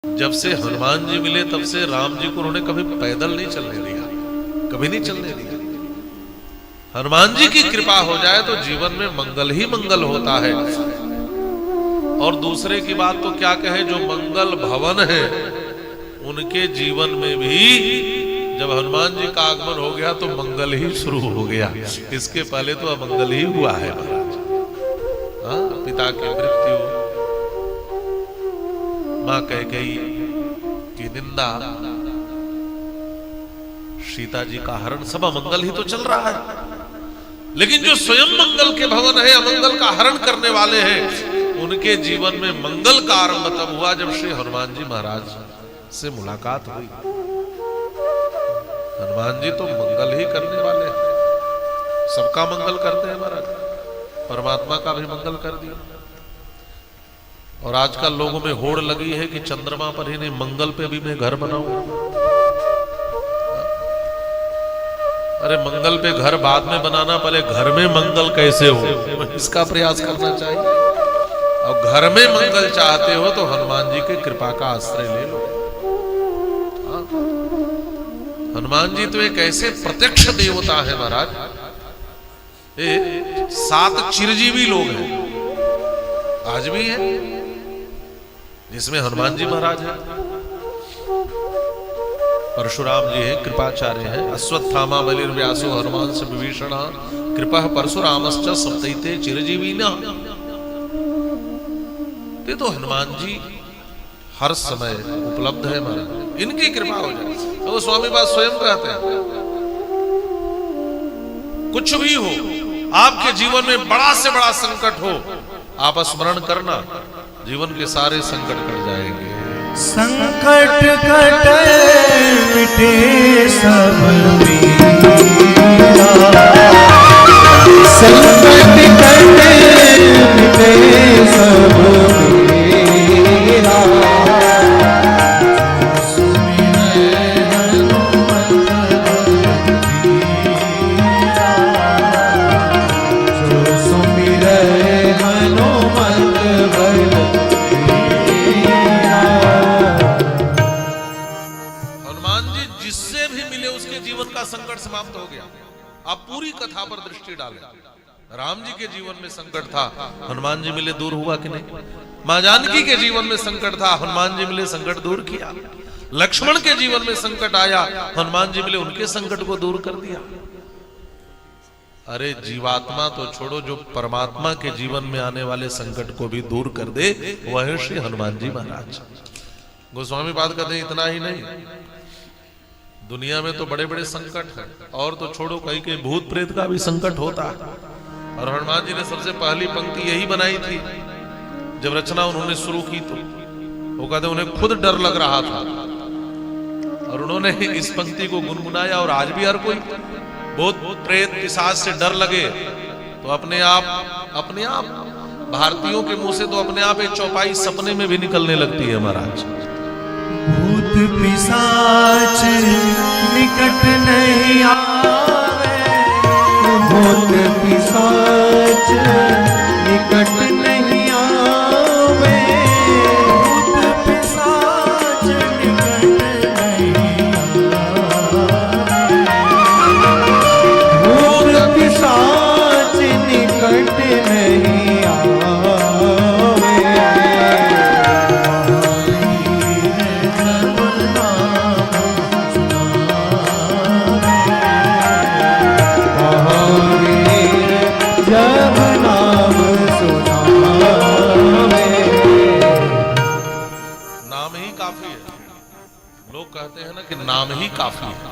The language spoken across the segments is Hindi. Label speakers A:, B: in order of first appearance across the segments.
A: जब से हनुमान जी मिले तब से राम जी को उन्होंने कभी पैदल नहीं चलने दिया, कभी नहीं चलने दिया। हनुमान जी की कृपा हो जाए तो जीवन में मंगल ही मंगल होता है। और दूसरे की बात तो क्या कहे, जो मंगल भवन है उनके जीवन में भी जब हनुमान जी का आगमन हो गया तो मंगल ही शुरू हो गया। इसके पहले तो अमंगल ही हुआ है महाराज। पिता की मृत्यु, मां कैकेयी की निंदा, सीता जी का हरण, सब अमंगल ही तो चल रहा है। लेकिन जो स्वयं मंगल के भवन है, अमंगल का हरण करने वाले हैं, उनके जीवन में मंगल का आरंभ तब हुआ जब श्री हनुमान जी महाराज से मुलाकात हुई। हनुमान जी तो मंगल ही करने वाले हैं, सबका मंगल करते हैं महाराज, परमात्मा का भी मंगल कर दिया। और आजकल लोगों में होड़ लगी है कि चंद्रमा पर ही नहीं, मंगल पे भी मैं घर बनाऊं। अरे मंगल पे घर बाद में बनाना, पहले घर में मंगल कैसे हो इसका प्रयास करना चाहिए। और घर में मंगल चाहते हो तो हनुमान जी के कृपा का आश्रय ले लो। हनुमान जी तो एक ऐसे प्रत्यक्ष देवता है महाराज, 7 चिरजीवी लोग हैं, आज भी है, जिसमें हनुमान जी महाराज हैं, परशुराम जी हैं, कृपाचार्य हैं, अश्वत्थामा बलिर्व्यासो हनुमान स विभीषण कृपा परशुरामश्च सप्तैते चिरजीविना। ये तो हनुमान जी हर समय उपलब्ध है महाराज, इनकी कृपा हो जाए। तो वो स्वामी बात स्वयं कहते हैं, कुछ भी हो, आपके जीवन में बड़ा से बड़ा संकट हो, आप स्मरण करना, जीवन के सारे संकट कट जाएंगे।
B: संकट कटे मिटे सब मेरा, संकट कटे मिटे सब मेरा, जो सुमिरे हनुमत बल।
A: जिससे भी मिले उसके जीवन का संकट समाप्त हो गया। आप पूरी कथा पर दृष्टि डालें, राम जी के जीवन में संकट था, हनुमान जी मिले, दूर हुआ कि नहीं। मां जानकी के जीवन में संकट था, हनुमान जी मिले, संकट दूर किया। लक्ष्मण के जीवन में संकट आया, हनुमान जी मिले, उनके संकट को दूर कर दिया। अरे जीवात्मा तो छोड़ो, जो परमात्मा के जीवन में आने वाले संकट को भी दूर कर दे, वह है श्री हनुमान जी महाराज। गोस्वामी पाद कहते हैं इतना ही नहीं, दुनिया में तो बड़े बड़े संकट हैं, और तो छोड़ो, कहीं के भूत प्रेत का भी संकट होता है। और हनुमान जी ने सबसे पहली पंक्ति यही बनाई थी, जब रचना उन्होंने शुरू की तो वो कहते उन्हें खुद डर लग रहा था, और उन्होंने इस पंक्ति को गुनगुनाया। और आज भी हर कोई भूत प्रेत पिशाच से डर लगे तो अपने आप भारतीयों के मुंह से तो अपने आप एक चौपाई सपने में भी निकलने लगती है महाराज।
B: भूत पिशाच निकट नहीं आवे, भूत पिशाच निकट नहीं आवे, भूत पिशाच निकट नहीं आवे, भूत पिशाच निकट नहीं आवे।
A: कहते हैं ना कि नाम ही काफी है,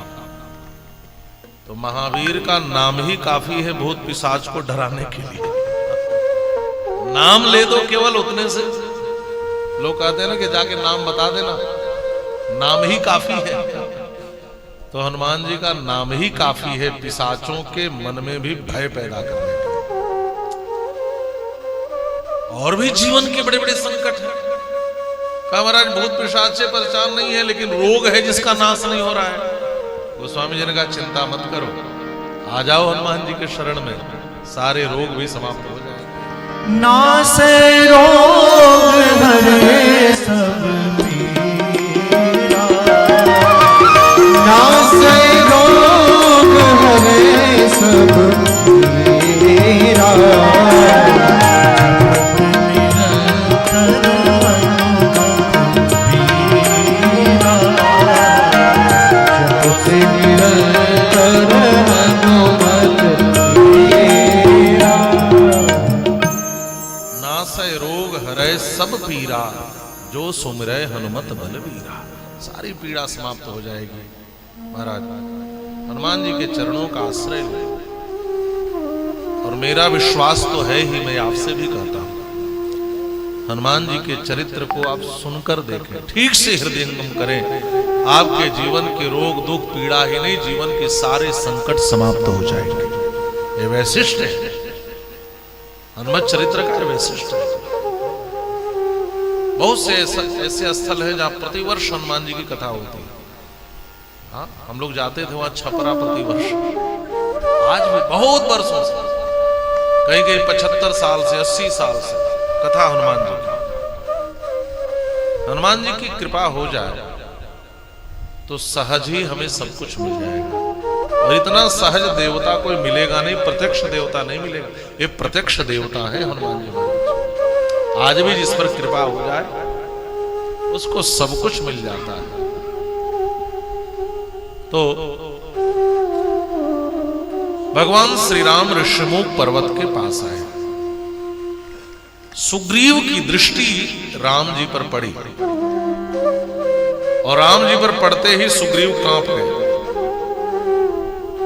A: तो महावीर का नाम ही काफी है भूत पिशाच को डराने के लिए। नाम ले दो केवल, उतने से लोग कहते हैं ना कि जाके नाम बता देना, नाम ही काफी है। तो हनुमान जी का नाम ही काफी है पिशाचों के मन में भी भय पैदा करने के। और भी जीवन के बड़े बड़े संकट हैं। कहा महाराज भूत पिशाच से परेशान नहीं है, लेकिन रोग है जिसका नाश नहीं हो रहा है। गोस्वामी जी ने कहा चिंता मत करो, आ जाओ हनुमान जी के शरण में, सारे रोग भी समाप्त हो जाएंगे।
B: नासे रोग हरे सब नासै रोग हरे सब पीरा
A: नासै रोग हरै सब पीरा जो सुमिरै हनुमत बलबीरा। सारी पीड़ा समाप्त हो जाएगी। महाराज हनुमान जी के चरणों का आश्रय लो, और मेरा विश्वास तो है ही, मैं आपसे भी कहता हूं हनुमान जी के चरित्र को आप सुनकर देखें, ठीक से हृदयंगम करें, आपके जीवन के रोग दुख पीड़ा ही नहीं, जीवन के सारे संकट समाप्त हो जाएंगे। ये वैशिष्ट है, हनुमत चरित्र का वैशिष्ट है। बहुत से ऐसे स्थल है जहां प्रतिवर्ष हनुमान जी की कथा होती है। हाँ, हम लोग जाते थे वहां छपरा प्रतिवर्ष, आज भी बहुत वर्षों से, कहीं कहीं 75 साल से 80 साल से कथा हनुमान जी की। हनुमान जी की कृपा हो जाए तो सहज ही हमें सब कुछ मिल जाएगा, और इतना सहज देवता कोई मिलेगा नहीं, प्रत्यक्ष देवता नहीं मिलेगा। ये प्रत्यक्ष देवता है हनुमान जी महाराज। आज भी जिस पर कृपा हो जाए उसको सब कुछ मिल जाता है। तो भगवान श्री राम ऋषिमुख पर्वत के पास आए। सुग्रीव की दृष्टि राम जी पर पड़ी, और राम जी पर पड़ते ही सुग्रीव कांप गए।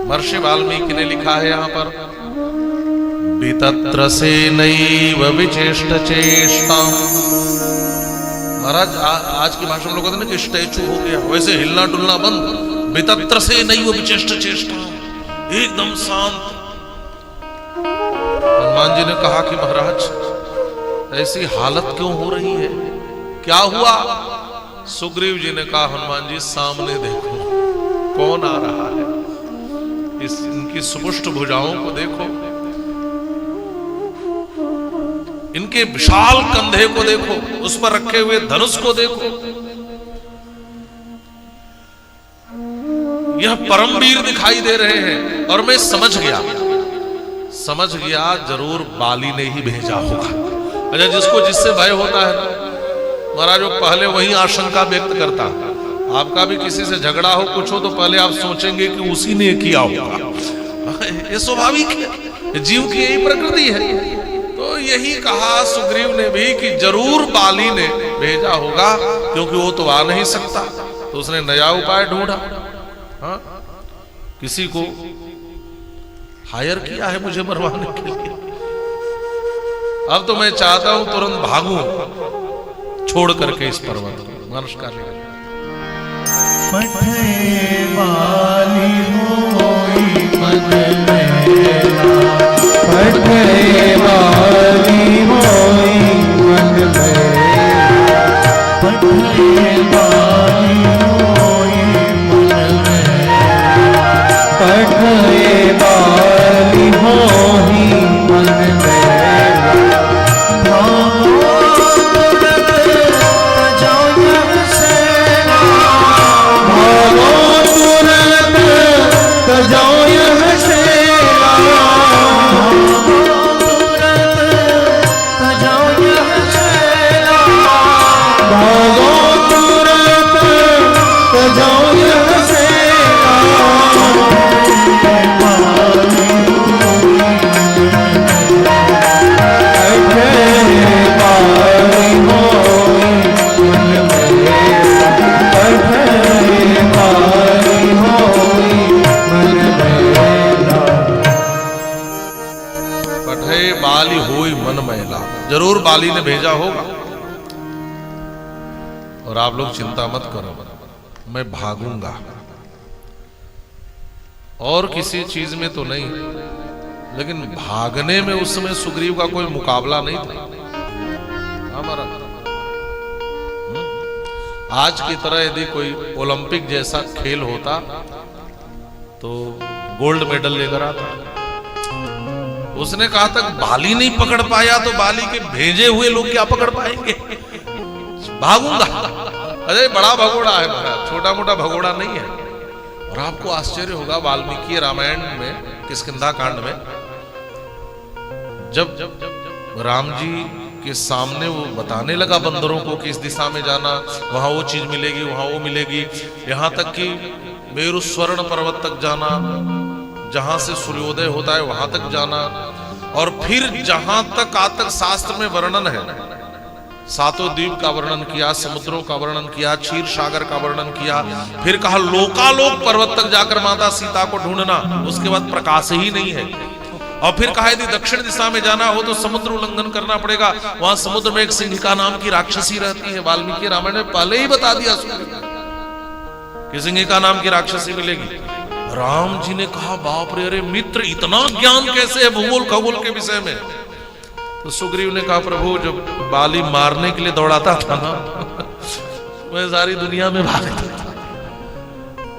A: महर्षि वाल्मीकि ने लिखा है यहां पर, वितत्र से नैव विचेष्ट चेष्टा। महाराज आज की भाषा में लोग कहते हैं ना कि स्टैचू हो गया, वैसे हिलना डुलना बंद। वितत्र से नैव विचेष्ट चेष्टा, एकदम शांत। हनुमान जी ने कहा कि महाराज ऐसी हालत क्यों हो रही है, क्या हुआ? सुग्रीव जी ने कहा, हनुमान जी सामने देखो कौन आ रहा है, इनकी सुपुष्ट भुजाओं को देखो, इनके विशाल कंधे को देखो, उस पर रखे हुए धनुष को देखो। यह परमवीर दिखाई दे रहे हैं। और मैं समझ गया जरूर बाली ने ही भेजा होगा। अच्छा, जिसको जिससे भय होता है महाराज, वो पहले वही आशंका व्यक्त करता। आपका भी किसी से झगड़ा हो, कुछ हो, तो पहले आप सोचेंगे कि उसी ने किया होगा। ये स्वाभाविक है, जीव की यही प्रकृति है। तो यही कहा सुग्रीव ने भी कि जरूर बाली ने भेजा होगा, क्योंकि वो तो आ नहीं सकता। तो उसने नया उपाय ढूंढा। हाँ, किसी को हायर किया है मुझे मरवाने के लिए। अब तो मैं चाहता हूं तुरंत भागूं छोड़ करके इस पर्वत को। मनुष्य का
B: पठे बाली होई मन मेला, पठे बाली होई मन मेला, पठे बाली होई मन मेला, पठे बाली होई मन मेला। भागो तुरंत जाओ यम सेना, भागो तुरंत जाओ यम सेना, भागो तुरंत जाओ यम सेना, भागो तुरंत जाओ यम सेना।
A: पठे बाली होई मन मैला, जरूर बाली ने भेजा होगा। और आप लोग चिंता मत करो, मैं भागूंगा, और किसी चीज में तो नहीं, लेकिन भागने में उस समय सुग्रीव का कोई मुकाबला नहीं था हमारा। आज की तरह यदि कोई ओलंपिक जैसा खेल होता तो गोल्ड मेडल लेकर आता। उसने कहा तक बाली नहीं पकड़ पाया तो बाली के भेजे हुए लोग क्या पकड़ पाएंगे। भागूंगा। अरे बड़ा भगोड़ा है महाराज, छोटा मोटा भगोड़ा नहीं है। और आपको आश्चर्य होगा वाल्मीकि रामायण में किष्किंधा कांड में जब राम जी के सामने वो बताने लगा बंदरों को कि इस दिशा में जाना, वहां वो चीज मिलेगी, वहां वो मिलेगी, यहां तक कि मेरु स्वर्ण पर्वत तक जाना, जहां से सूर्योदय होता है वहां तक जाना, और फिर जहां तक आतक शास्त्र में वर्णन है, सातों द्वीप का वर्णन किया, समुद्रों का वर्णन किया, क्षीर सागर का वर्णन किया, फिर कहा लोकालोक पर्वत तक जाकर माता सीता को ढूंढना, उसके बाद प्रकाश ही नहीं है, और फिर कहा यदि दक्षिण दिशा में जाना हो तो समुद्र उल्लंघन करना पड़ेगा, वहां समुद्र में एक सिंहिका नाम की राक्षसी रहती है। वाल्मीकि रामायण में पहले ही बता दिया कि सिंहिका नाम की राक्षसी मिलेगी। राम जी ने कहा बाप रे, अरे मित्र इतना ज्ञान कैसे है भूगोल खगोल के विषय में? तो सुग्रीव ने कहा प्रभु जब बाली मारने के लिए दौड़ाता था ना मैं सारी दुनिया में भागता था,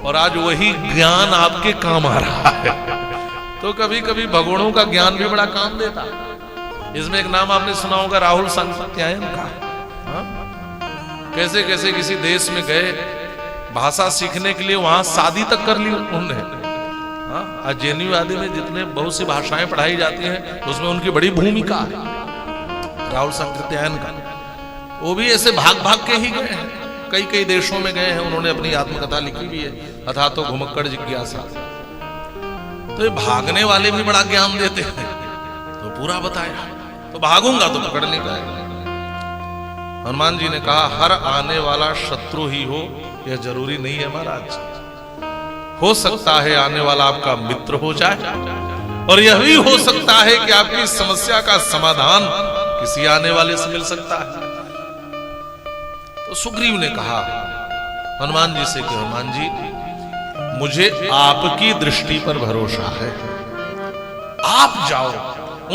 A: और आज वही ज्ञान आपके काम आ रहा है। तो कभी कभी भगवानों का ज्ञान भी बड़ा काम देता। इसमें एक नाम आपने सुना होगा राहुल सत्यायन का। कैसे कैसे किसी देश में गए भाषा सीखने के लिए, वहां शादी तक कर ली उन्होंने। आज जेएनयू आदि में जितने बहुत सी भाषाएं पढ़ाई जाती हैं उसमें उनकी बड़ी भूमिका है। राहुल सत्यायन का वो भी ऐसे भाग भाग के ही गए हैं, कई कई देशों में गए हैं, उन्होंने अपनी आत्मकथा लिखी भी है, अथा तो घुमक्कड़ जिज्ञासा। तो ये भागने वाले भी बड़ा ज्ञान देते हैं। तो पूरा बताया, तो भागूंगा तो पकड़ नहीं पाएगा। हनुमान जी ने कहा हर आने वाला शत्रु ही हो यह जरूरी नहीं है महाराज, हो सकता है आने वाला आपका मित्र हो जाए, और यह भी हो सकता है कि आपकी समस्या का समाधान किसी आने वाले से मिल सकता है। तो सुग्रीव ने कहा हनुमान जी से कि हनुमान जी मुझे आपकी दृष्टि पर भरोसा है, आप जाओ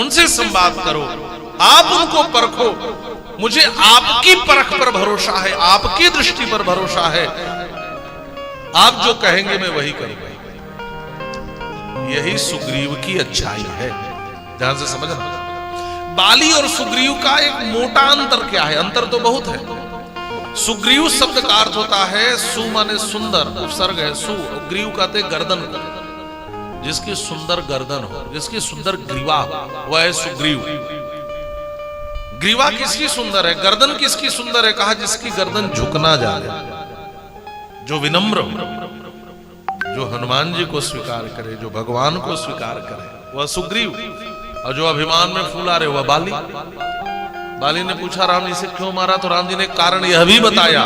A: उनसे संवाद करो, आप उनको परखो, मुझे आपकी परख पर भरोसा है, आपकी दृष्टि पर भरोसा है, आप जो कहेंगे मैं वही करूंगा। यही सुग्रीव की अच्छाई है, ध्यान से समझना। बाली और सुग्रीव का एक मोटा अंतर क्या है? अंतर तो बहुत है। सुग्रीव शब्द का अर्थ होता है सु माने सुंदर, उपसर्ग है सु, ग्रीव कहते गर्दन को, जिसकी सुंदर गर्दन हो, जिसकी सुंदर ग्रीवा हो, वह है सुग्रीव। ग्रीवा किसकी सुंदर है? गर्दन किसकी सुंदर है? कहा जिसकी गर्दन झुकना जाने, जो विनम्र हो, जो हनुमान जी को स्वीकार करे, जो भगवान को स्वीकार करे, वह सुग्रीव। और जो अभिमान में फूला रहे वह बाली। बाली ने पूछा राम जी से क्यों मारा? तो राम जी ने कारण यह भी बताया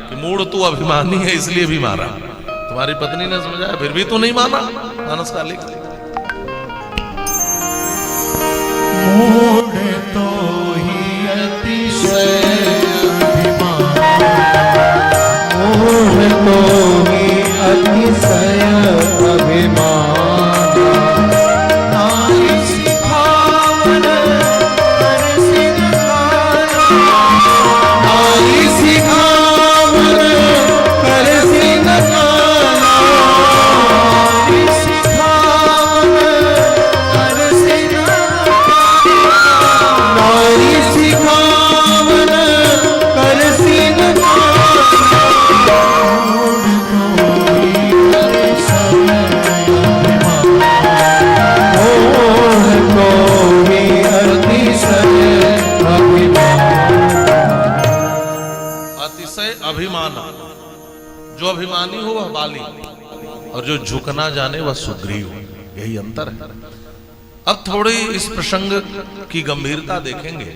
A: कि मूड तू अभिमानी है इसलिए भी मारा। तुम्हारी पत्नी ने समझाया फिर भी तू नहीं माना। मानस का लिख
B: मूड तो ही अतिशय अभिमान, मूड तो ही अतिशय अभिमान,
A: जो अभिमानी हो वह बाली और जो झुकना जाने वह सुग्रीव। यही अंतर है। अब थोड़ी इस प्रसंग की गंभीरता देखेंगे।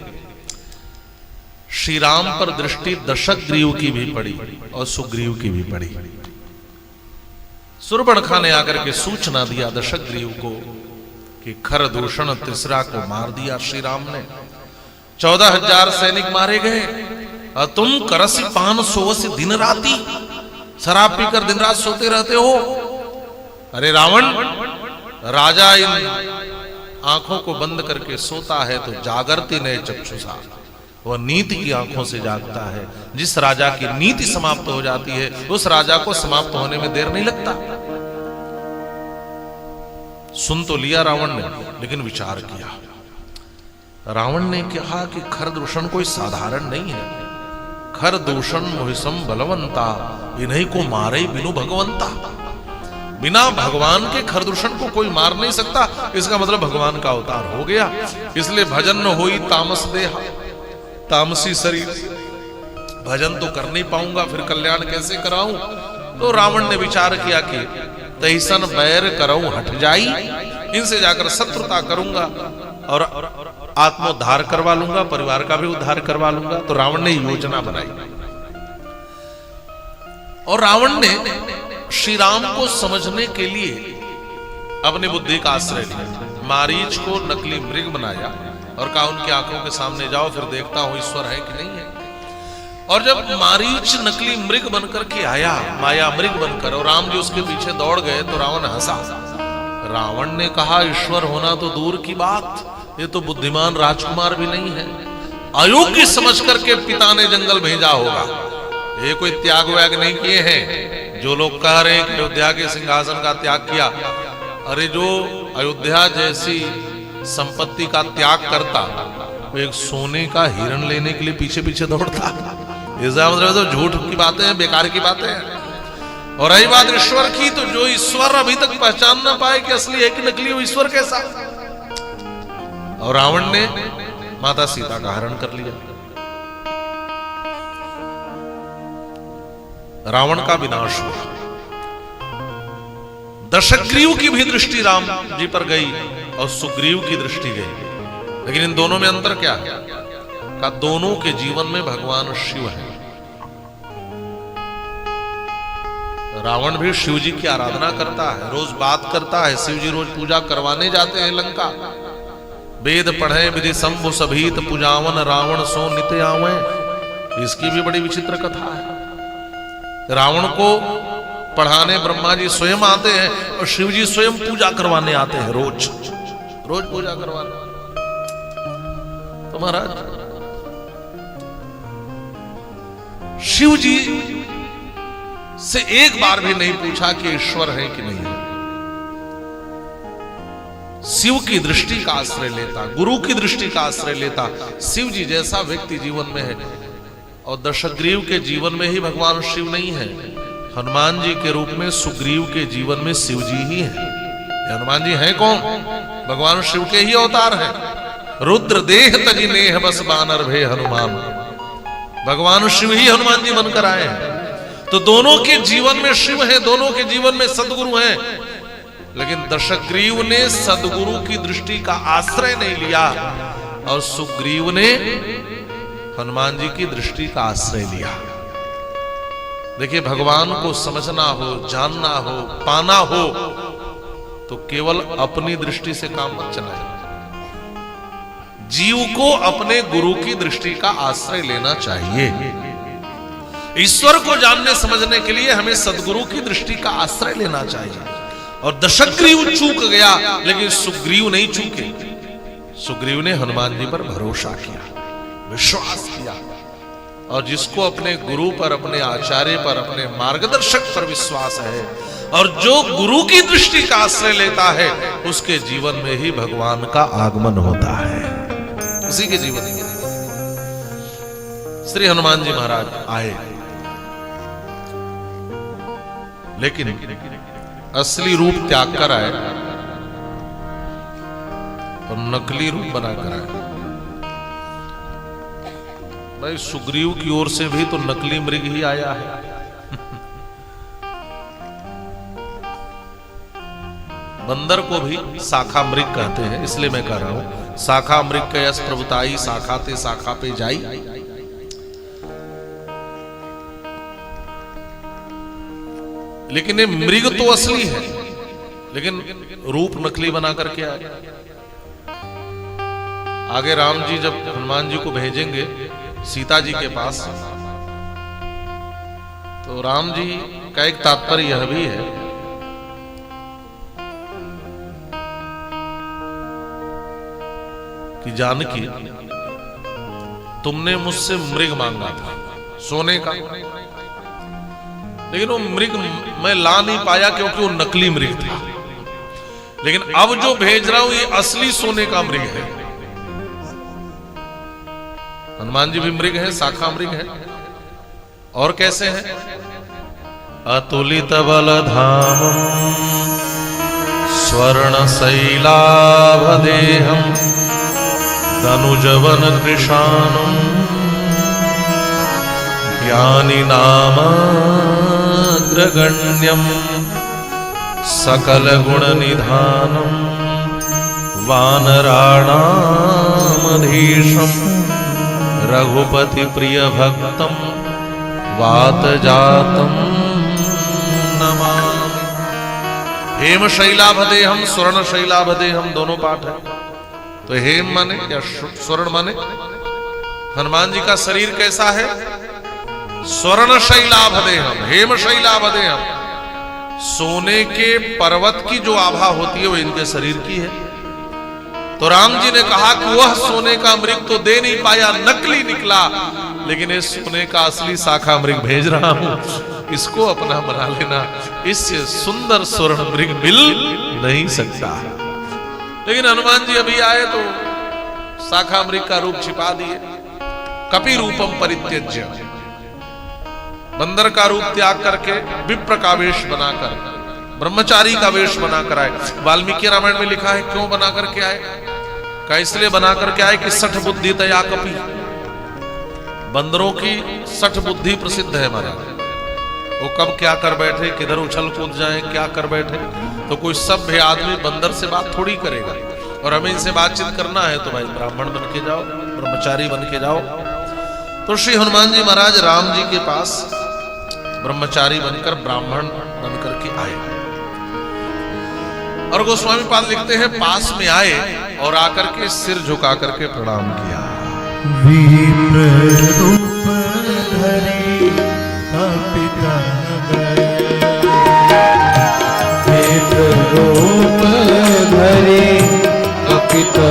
A: श्री राम पर दृष्टि दशग्रीव की भी पड़ी और सुग्रीव की भी पड़ी। सुरबणखा ने आकर के सूचना दिया दशग्रीव को कि खरदूषण तिसरा को मार दिया श्री राम ने, 14,000 सैनिक मारे गए, और तुम करसी पान सोवस दिन राती, शराब पीकर दिन रात सोते रहते हो। अरे रावण, राजा इन आंखों को बंद करके सोता है तो जागरती नए चक्षुषा, वह नीति की आंखों से जागता है। जिस राजा की नीति समाप्त हो जाती है उस राजा को समाप्त होने में देर नहीं लगता। सुन तो लिया रावण ने, लेकिन विचार किया। रावण ने कहा कि खरदूषण कोई साधारण नहीं है। खरदूषण मोहिसम बलवंता, इन्हीं को मारे बिनु भगवंता। बिना भगवान के खरदूषण को कोई मार नहीं सकता, इसका मतलब भगवान का अवतार हो गया। इसलिए भजन न होई तामस देहा, तामसी शरीर, भजन तो कर नहीं पाऊंगा, फिर कल्याण कैसे कराऊं। तो रावण ने विचार किया कि तहिसन बैर कराऊं हट जाई, इनसे जाकर शत्रुता करूंगा और आत्मोद्धार करवा लूंगा, परिवार का भी उद्धार करवा लूंगा। तो रावण ने योजना बनाई और रावण ने श्री राम को समझने के लिए अपनी बुद्धि का आश्रय लिया। मारीच को नकली मृग बनाया और कहा उनकी आंखों के सामने जाओ, फिर देखता हूं ईश्वर है कि नहीं है। और जब मारीच नकली मृग बनकर के आया, माया मृग बनकर, और राम जी उसके पीछे दौड़ गए तो रावण हंसा। रावण ने कहा ईश्वर होना तो दूर की बात, ये तो बुद्धिमान राजकुमार भी नहीं है, अयोग्य समझ करके पिता ने जंगल भेजा होगा। ये कोई त्याग व्याग नहीं किए हैं। जो लोग कह रहे हैं कि अयोध्या के सिंहासन का त्याग किया, अरे जो अयोध्या जैसी संपत्ति का त्याग करता वो एक सोने का हिरण लेने के लिए पीछे पीछे दौड़ता। इसका मतलब तो झूठ की बातें हैं, बेकार की बातें हैं। और रही बात ईश्वर की, तो जो ईश्वर अभी तक पहचान ना पाए कि असली है कि नकली, वो ईश्वर कैसा। और रावण ने माता सीता का हरण कर लिया। रावण का विनाश हुआ। दशग्रीव की भी दृष्टि राम जी पर गई और सुग्रीव की दृष्टि गई, लेकिन इन दोनों में अंतर क्या है? का दोनों के जीवन में भगवान शिव है। रावण भी शिव जी की आराधना करता है, रोज बात करता है, शिव जी रोज पूजा करवाने जाते हैं लंका। वेद पढ़े विधि शंभु सभीत, पूजावन रावण सो नित्य आवे। इसकी भी बड़ी विचित्र कथा है। रावण को पढ़ाने ब्रह्मा जी स्वयं आते हैं और शिव जी स्वयं पूजा करवाने आते हैं, रोज रोज पूजा करवाने। तो महाराज शिव जी से एक बार भी नहीं पूछा कि ईश्वर है कि नहीं है। शिव की दृष्टि का आश्रय लेता, गुरु की दृष्टि का आश्रय लेता। शिव जी जैसा व्यक्ति जीवन में है, और दशग्रीव के जीवन में ही भगवान शिव नहीं है, हनुमान जी के रूप में सुग्रीव के जीवन में शिव जी ही है। हनुमान जी हैं कौन? भगवान शिव के ही अवतार हैं। रुद्र देह तजी नेह बस बानर भे हनुमान, भगवान शिव ही हनुमान जी बनकर आए हैं। तो दोनों के जीवन में शिव है, दोनों के जीवन में सदगुरु हैं, लेकिन दशग्रीव ने सदगुरु की दृष्टि का आश्रय नहीं लिया और सुग्रीव ने हनुमान जी की दृष्टि का आश्रय लिया। देखिए, भगवान को समझना हो, जानना हो, पाना हो, तो केवल अपनी दृष्टि से काम मत चलाए। जीव को अपने गुरु की दृष्टि का आश्रय लेना चाहिए। ईश्वर को जानने समझने के लिए हमें सदगुरु की दृष्टि का आश्रय लेना चाहिए। और दशग्रीव चूक गया, लेकिन सुग्रीव नहीं चूके। सुग्रीव ने हनुमान जी पर भरोसा किया, विश्वास किया, और जिसको अपने गुरु पर, अपने आचार्य पर, अपने मार्गदर्शक पर विश्वास है और जो गुरु की दृष्टि का आश्रय लेता है, उसके जीवन में ही भगवान का आगमन होता है। उसी के जीवन में श्री हनुमान जी महाराज आए, लेकिन असली रूप त्याग कर आए और नकली रूप बनाकर आए। भाई, सुग्रीव की ओर से भी तो नकली मृग ही आया है। बंदर को भी शाखा मृग कहते हैं, इसलिए मैं कह रहा हूं, शाखा मृग के यश प्रभुताई, शाखा ते शाखा पे जाई। लेकिन ये मृग तो असली है, लेकिन रूप नकली बना करके आए। आगे राम जी जब हनुमान जी को भेजेंगे सीता जी के पास, तो राम जी का एक तात्पर्य यह भी है कि जानकी, तुमने मुझसे मृग मांगा था, सोने का, लेकिन वो मृग मैं ला नहीं पाया क्योंकि वो नकली मृग था। लेकिन अब जो भेज रहा हूं ये असली सोने का मृग है। हनुमान जी भी मृग है, शाखा मृग है। और कैसे हैं? अतुलित बल धाम स्वर्णशैलाभदेहं तनुजवन कृशानं ज्ञानिनामाग्रगण्यं सकलगुणनिधानं वानराणामधीशं रघुपतिप्रियभक्तं वातजातं नमामि। हेम शैलाभदेहम स्वर्ण शैलाभदेहम दोनों पाठ है। तो हेम माने या स्वर्ण माने हनुमान जी का शरीर कैसा है? स्वर्ण शैलाभदेहम, हेम शैलाभदेहम, सोने के पर्वत की जो आभा होती है वो इनके शरीर की है। तो राम जी ने कहा कि वह सोने का मृग तो दे नहीं पाया, नकली निकला, लेकिन इस सोने का असली शाखा मृग भेज रहा हूं, इसको अपना बना लेना। इससे सुंदर स्वर्ण मृग मिल नहीं सकता। लेकिन हनुमान जी अभी आए तो शाखा मृग का रूप छिपा दिए। कपि रूपम परित्यज्य, बंदर का रूप त्याग करके विप्र का वेश बनाकर, ब्रह्मचारी का वेश बनाकर आए। वाल्मीकि रामायण में लिखा है क्यों बना करके आए? का इसलिए बना करके आए कि सठ बुद्धि तया कपि, बंदरों की सठ बुद्धि प्रसिद्ध है हमारे। वो कब क्या कर बैठे, किधर उछल कूद जाएं, क्या कर बैठे। तो कोई सभ्य आदमी बंदर से बात थोड़ी करेगा। और हमें इनसे बातचीत करना है तो भाई ब्राह्मण बन के जाओ, ब्रह्मचारी बन के जाओ। तो श्री हनुमान जी महाराज राम जी के पास ब्रह्मचारी बनकर, ब्राह्मण बनकर के आए। और गोस्वामी पाद लिखते हैं पास में आए और आकर के सिर झुका करके प्रणाम किया।
B: विप्र रूप धरे कपिता विप्र रूप धरे कपिता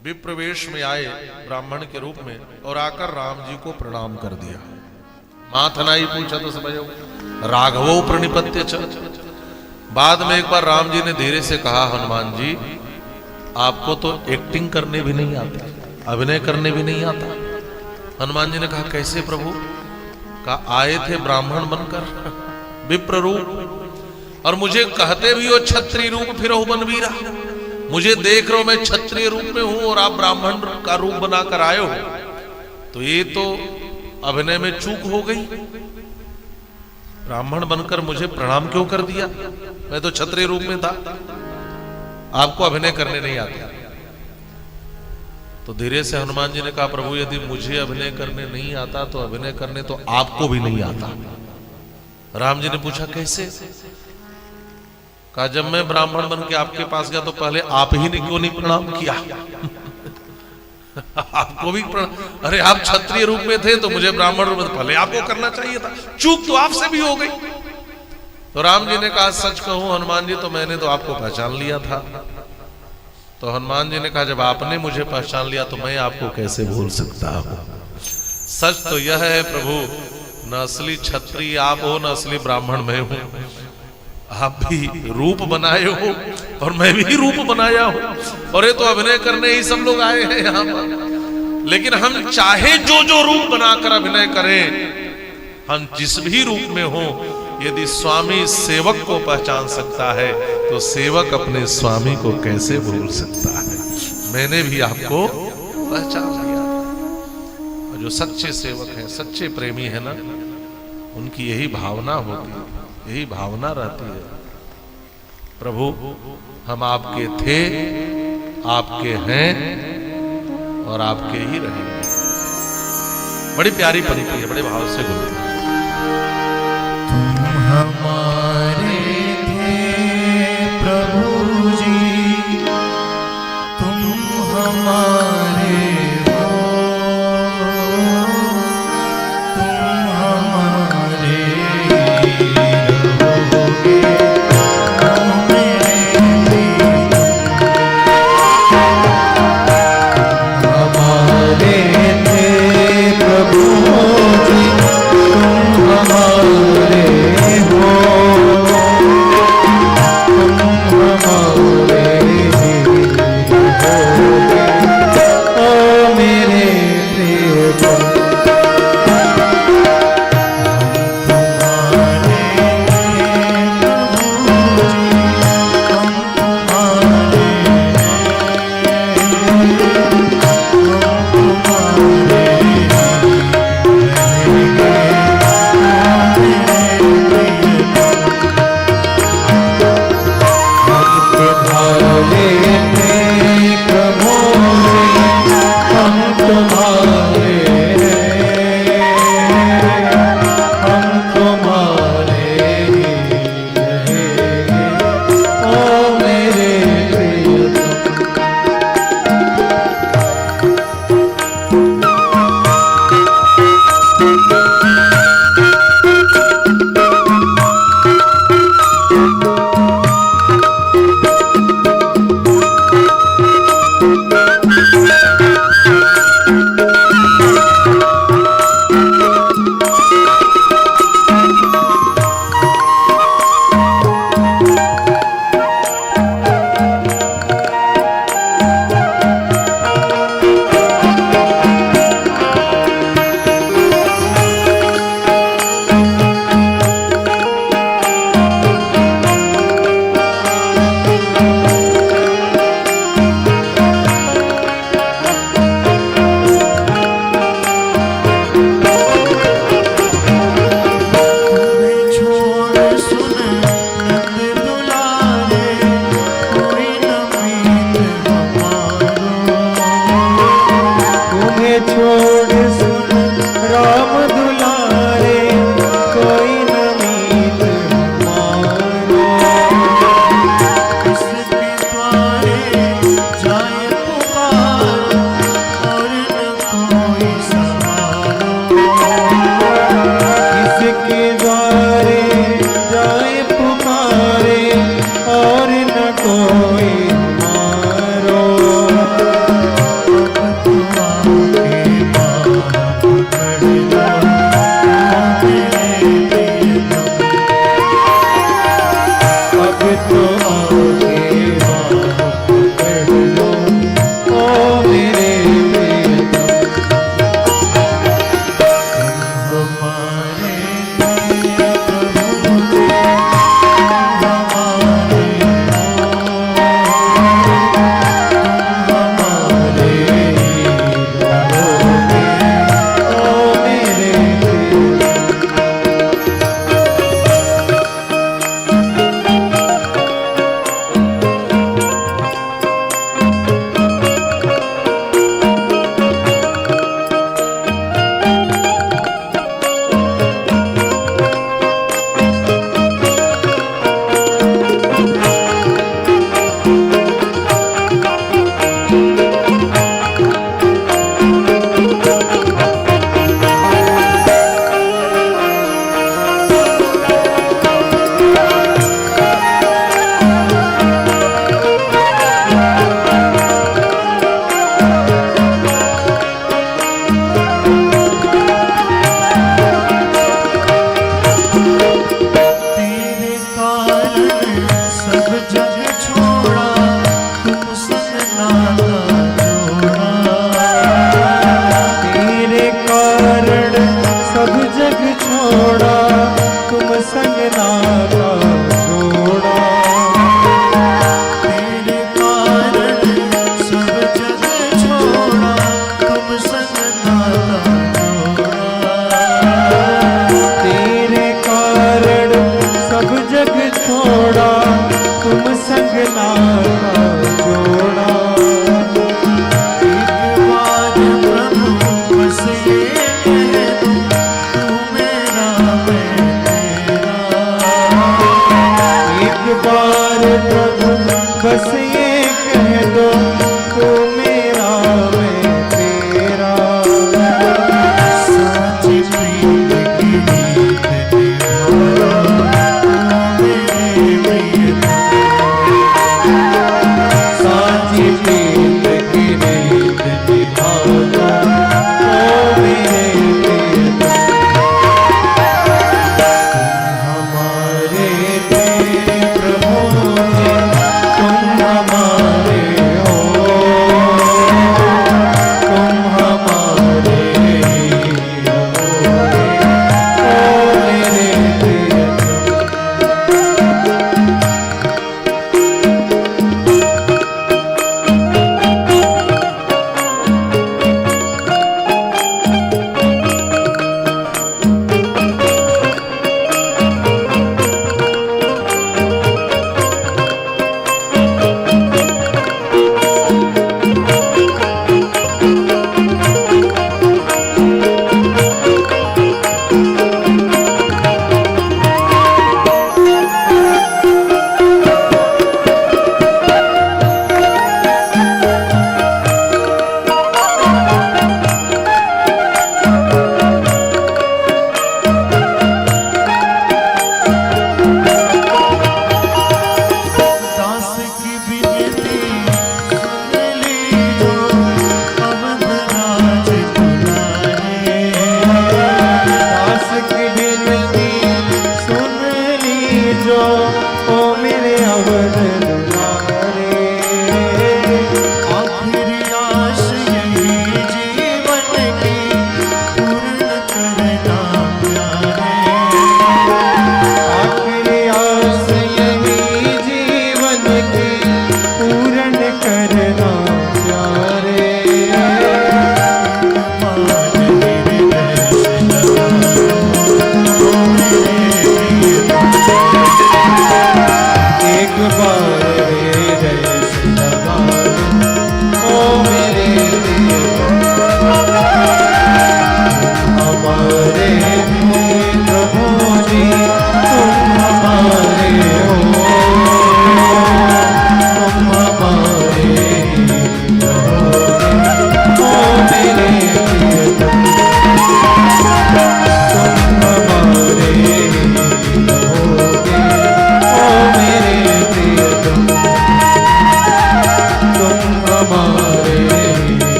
A: विप्रवेश में आए ब्राह्मण के रूप में और आकर राम जी को प्रणाम कर दिया। माथनाई पूछत अस भयो राघवो प्रणिपत्य च। बाद में एक बार राम जी ने धीरे से कहा, हनुमान जी आपको तो एक्टिंग करने भी नहीं आता, अभिनय करने भी नहीं आता। हनुमान जी ने कहा कैसे प्रभु? कहा आए थे ब्राह्मण बनकर विप्र रूप, और मुझे कहते भी हो क्षत्रिय रूप फिर बनवीरा। मुझे देख रहे हो मैं क्षत्रिय रूप में हूं और आप ब्राह्मण का रूप बनाकर आए हो, तो ये तो अभिनय में चूक हो गई। ब्राह्मण बनकर मुझे प्रणाम क्यों कर दिया? मैं तो क्षत्रिय रूप में था, आपको अभिनय करने नहीं आता। तो धीरे से हनुमान जी ने कहा प्रभु यदि मुझे अभिनय करने नहीं आता तो अभिनय करने तो आपको भी नहीं आता। राम जी ने पूछा कैसे? कहा जब मैं ब्राह्मण बन के आपके पास गया तो पहले आप ही ने क्यों नहीं प्रणाम किया? आपको भी प्रणाम, अरे आप क्षत्रिय रूप में थे तो मुझे ब्राह्मण रूप में पहले आपको करना चाहिए था, चूक तो आपसे भी हो गई। तो राम जी ने कहा सच कहूं हनुमान जी तो मैंने तो आपको पहचान लिया था। तो हनुमान जी ने कहा जब आपने मुझे पहचान लिया तो मैं आपको कैसे भूल सकता हूं। सच तो यह है प्रभु, न असली क्षत्रिय आप हो न असली ब्राह्मण मैं हूं। आप भी रूप बनाए हो और मैं भी रूप बनाया हूं, और ये तो अभिनय करने ही सब लोग आए हैं यहाँ पर। लेकिन हम चाहे जो जो रूप बनाकर अभिनय करें, हम जिस भी रूप में हो, यदि स्वामी सेवक को पहचान सकता है तो सेवक अपने स्वामी को कैसे भूल सकता है। मैंने भी आपको पहचान लिया। जो सच्चे सेवक हैं, सच्चे प्रेमी है ना, उनकी यही भावना होती है, यही भावना रहती है, प्रभु हम आपके थे, आपके हैं और आपके ही रहेंगे। बड़ी प्यारी पंक्ति है, बड़े भाव से बोलते हैं।
B: तुम हमारे थे प्रभु जी, तुम हमारे हो, तुम हमारे रहोगे, तुम मेरे हमारे थे प्रभु जी, तुम हमारे हो,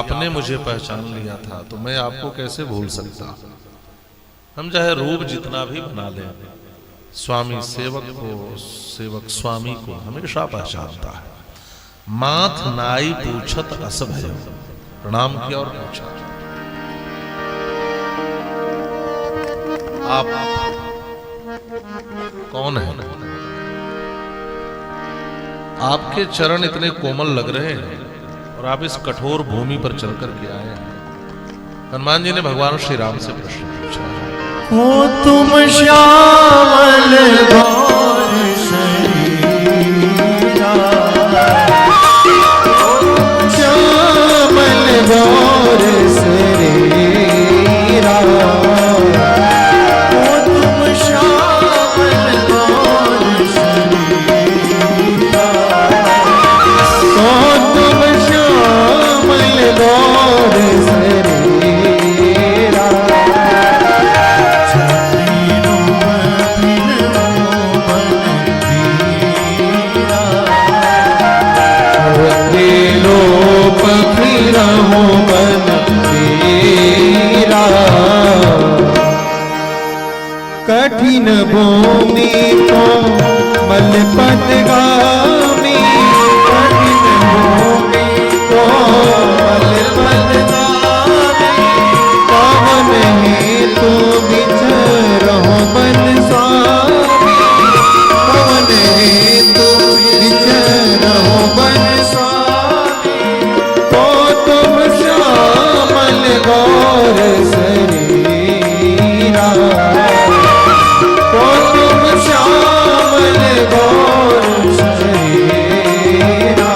A: आपने मुझे पहचान लिया था तो मैं आपको कैसे भूल सकता। हम चाहे रूप जितना भी बना लें, स्वामी सेवक को, सेवक स्वामी को हमेशा पहचानता है। माथ नाई पूछत अस भयो, प्रणाम किया और पूछा आप कौन है? आपके चरण इतने कोमल लग रहे हैं और आप इस कठोर भूमि पर चलकर के आए हैं। हनुमान जी ने भगवान श्री राम से प्रश्न पूछा,
B: हो तुम श्यामल गौर शरीरा, श्यामल गौर शरीरा, हो तुम श्यामल गौर शरीरा, हो तुम श्यामल गौर शरीरा, लोप फिरहु बन तेरा, कठिन भूमि को मल पदगामी, कठिन भूमि को मल पदगामी, पवन हेतु विचरहु बन स्वामी, पवन हेतु विचरहु बन स्वामी, को तुम श्यामल गौर शरीरा, को तुम श्यामल गौर शरीरा,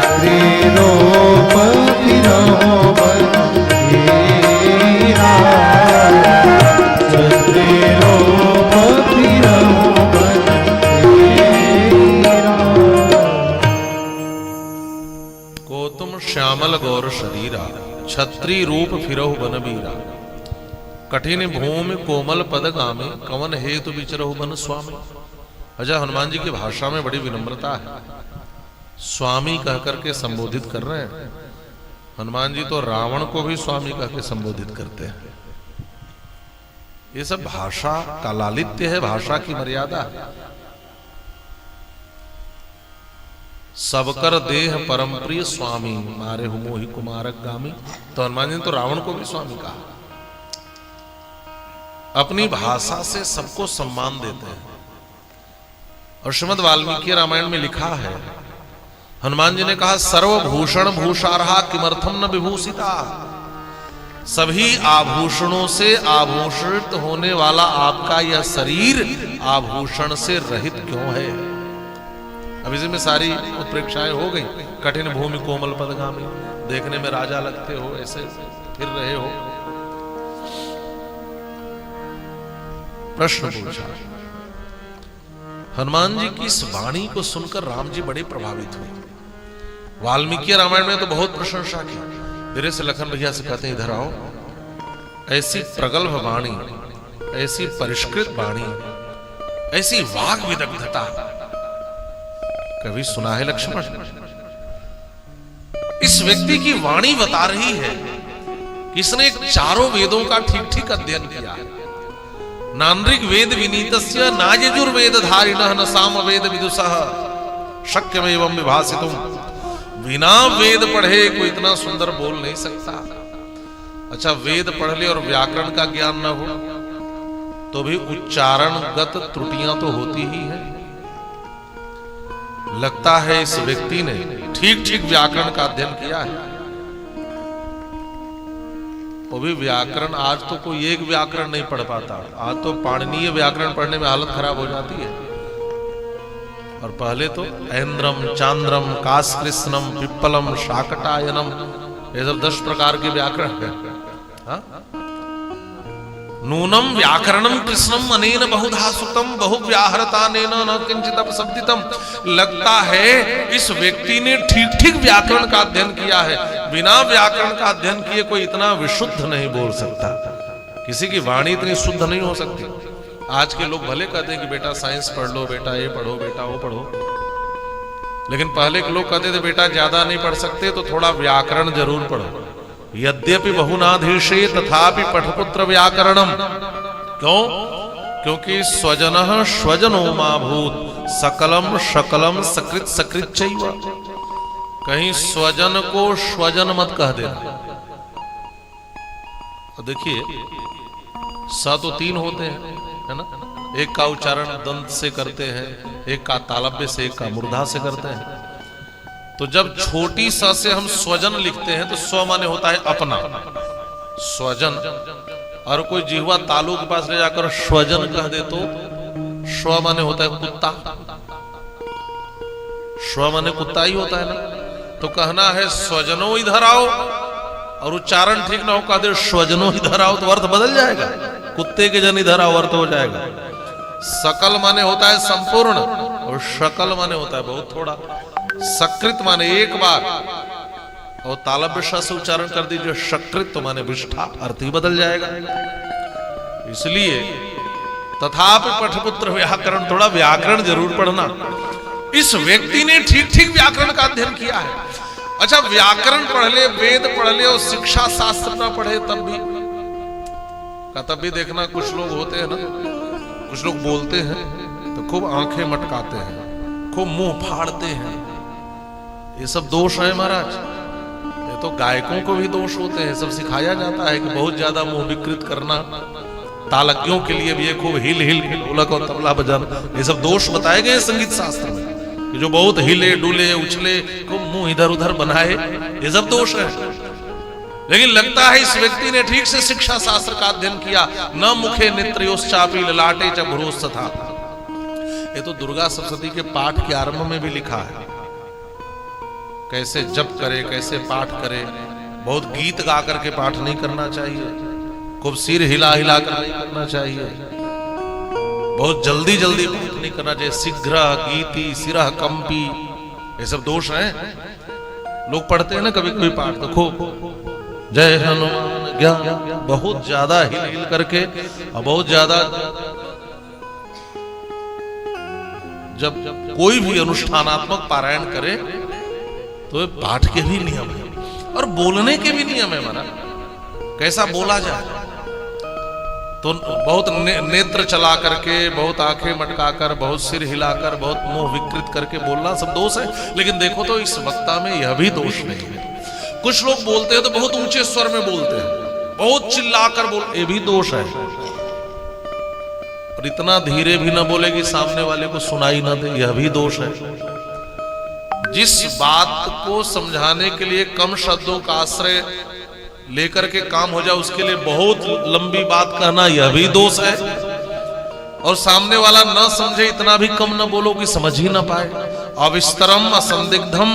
B: क्षत्रिय रूप फिरहु बन तेरा, क्षत्रिय रूप फिरहु बन तेरा।
A: को तुम श्यामल गौर शरीरा, छत्री रूप फिरहु बन बीरा, कठिन भूमि कोमल पद गामे, कवन हेतु विचरहु बन स्वामी। अजय हनुमान जी की भाषा में बड़ी विनम्रता है, स्वामी कह करके संबोधित कर रहे हैं। हनुमान जी तो रावण को भी स्वामी कह के संबोधित करते हैं। ये सब भाषा का लालित्य है, भाषा की मर्यादा है। सबकर देह परम प्रिय स्वामी, मारे हु मोहि कुमारक गामी। तो हनुमान जी ने तो रावण को भी स्वामी कहा। अपनी भाषा से सबको सम्मान देते हैं। और श्रीमद् वाल्मीकि रामायण में लिखा है, हनुमान जी ने कहा सर्वभूषण भूषारहा किमर्थम न विभूषिता। सभी आभूषणों से आभूषित होने वाला आपका यह शरीर आभूषण से रहित क्यों है। अब इसी में सारी उत्प्रेक्षाएं हो गई। कठिन भूमि कोमल पदगामी, देखने में राजा लगते हो, ऐसे फिर रहे हो। प्रश्न पूछा। हनुमान जी की इस वाणी को सुनकर राम जी बड़े प्रभावित हुए। वाल्मीकि रामायण में तो बहुत प्रशंसा की। फिर से लखन भैया से कहते हैं, इधर आओ। ऐसी प्रगल्भ वाणी, ऐसी परिष्कृत वाणी, ऐसी वाग विदग्धता कभी सुना है लक्ष्मण? इस व्यक्ति की वाणी बता रही है कि इसने चारों वेदों का ठीक ठीक अध्ययन किया है। नानृग वेद विनीतस्य न यजुर्वेद धारिणः न सामवेद विदुषः शक्यमेवं विभासितुम। बिना वेद पढ़े कोई इतना सुंदर बोल नहीं सकता। अच्छा, वेद पढ़ ले और व्याकरण का ज्ञान न हो तो भी उच्चारणगत त्रुटियां तो होती ही है। लगता है इस व्यक्ति ने ठीक ठीक व्याकरण का अध्ययन किया है। वो भी व्याकरण, आज तो कोई एक व्याकरण नहीं पढ़ पाता। आज तो पाणिनीय व्याकरण पढ़ने में हालत खराब हो जाती है। और पहले तो ऐन्द्रम, चांद्रम, कास्कृष्णम, पिप्पलम, शाकटायनम, ये सब 10 प्रकार के व्याकरण है। हाँ? नूनम व्याकरणम कृष्णम अनेन बहुधा सुतम बहुव्याहरतानेन न किंचित अपशब्दितम। लगता है इस व्यक्ति ने ठीक ठीक व्याकरण का अध्ययन किया है। बिना व्याकरण का अध्ययन किए कोई इतना विशुद्ध नहीं बोल सकता। किसी की वाणी इतनी शुद्ध नहीं हो सकती। आज के लोग भले कहते हैं कि बेटा साइंस पढ़ लो, बेटा ये पढ़ो, बेटा वो पढ़ो। लेकिन पहले के लोग कहते थे बेटा ज्यादा नहीं पढ़ सकते तो थोड़ा व्याकरण जरूर पढ़ो। यद्यपि बहुनाधीशे तथापि पठपुत्र व्याकरणम। क्यों? क्योंकि स्वजनः स्वजनो मा भूत सकलम शकलम सकृत सकृत चैव। कहीं स्वजन को स्वजन मत कह देना। देखिए स तो 3 होते हैं, है ना? एक का उच्चारण दंत से करते हैं, एक का तालव्य से, एक का मूर्धा से करते हैं। तो जब छोटी स से हम स्वजन लिखते हैं तो स्व माने होता है अपना, स्वजन। और कोई जिह्वा तालु के पास ले जाकर स्वजन कह दे तो स्व माने होता है कुत्ता। स्व माने कुत्ता ही होता है ना। तो कहना है स्वजनो इधर आओ, और उच्चारण ठीक ना हो कह दे स्वजनो इधर आओ, तो अर्थ बदल जाएगा। कुत्ते के जन इधर आओ अर्थ हो जाएगा। सकल माने होता है संपूर्ण, और शकल माने होता है बहुत थोड़ा। सकृत माने एक बार, और तालव्य श से उच्चारण कर दीजिए शकृत तो माने विष्ठा, अर्थ ही बदल जाएगा। इसलिए तथापि पठपुत्र व्याकरण, थोड़ा व्याकरण जरूर पढ़ना। इस व्यक्ति ने ठीक ठीक व्याकरण का अध्ययन किया है। अच्छा, व्याकरण पढ़ ले, वेद पढ़ ले और शिक्षा शास्त्र ना पढ़े तब भी देखना कुछ लोग होते हैं ना, कुछ लोग बोलते हैं तो खूब आंखें मटकाते हैं, खूब मुंह फाड़ते हैं। ये सब दोष है महाराज। ये तो गायकों को भी दोष होते हैं। सब सिखाया जाता है कि बहुत ज्यादा मुंह विकृत करना, तालज्ञों के लिए भी ये खूब हिल हिल के ढोलक और तबला बजाना, ये सब दोष बताए गए संगीत शास्त्र में कि जो बहुत हिले डुले उछले, खूब मुंह इधर उधर बनाए, ये सब दोष है। लेकिन लगता है इस व्यक्ति ने ठीक से शिक्षा शास्त्र का अध्ययन किया। न मुखे नेत्रयोश्चापि ललाटे च भ्रूस्थ था। ये तो दुर्गा सप्तशती के पाठ के आरंभ में भी लिखा है, कैसे जप करे, कैसे पाठ करे। बहुत गीत गा करके पाठ नहीं करना चाहिए, खूब सिर हिला हिला कर नहीं करना चाहिए, बहुत जल्दी जल्दी पाठ नहीं करना चाहिए। शीघ्र गीति सिरह कंपी, ये सब दोष हैं। लोग पढ़ते हैं ना कभी कभी पाठ, तो खूब जय हनुमान ज्ञान, बहुत ज्यादा हिल हिल करके, और बहुत ज्यादा जब कोई भी अनुष्ठानात्मक पारायण करे तो पाठ के भी नियम है और बोलने के भी नियम है। हमारा कैसा बोला जाए, तो बहुत नेत्र चला करके, बहुत आंखें मटकाकर, बहुत सिर हिलाकर, बहुत मुंह विकृत करके बोलना सब दोष है। लेकिन देखो तो इस वक्ता में यह भी दोष नहीं है। कुछ लोग बोलते हैं तो बहुत ऊंचे स्वर में बोलते हैं, बहुत चिल्लाकर बोल, ये भी दोष है। और इतना धीरे भी ना बोले कि सामने वाले को सुनाई ना दे, यह भी दोष है। जिस बात को समझाने के लिए कम शब्दों का आश्रय लेकर के काम हो जाए, उसके लिए बहुत लंबी बात कहना, यह भी दोष है। और सामने वाला न समझे, इतना भी कम न बोलो कि समझ ही ना पाए। अविस्तरम असंदिग्धम,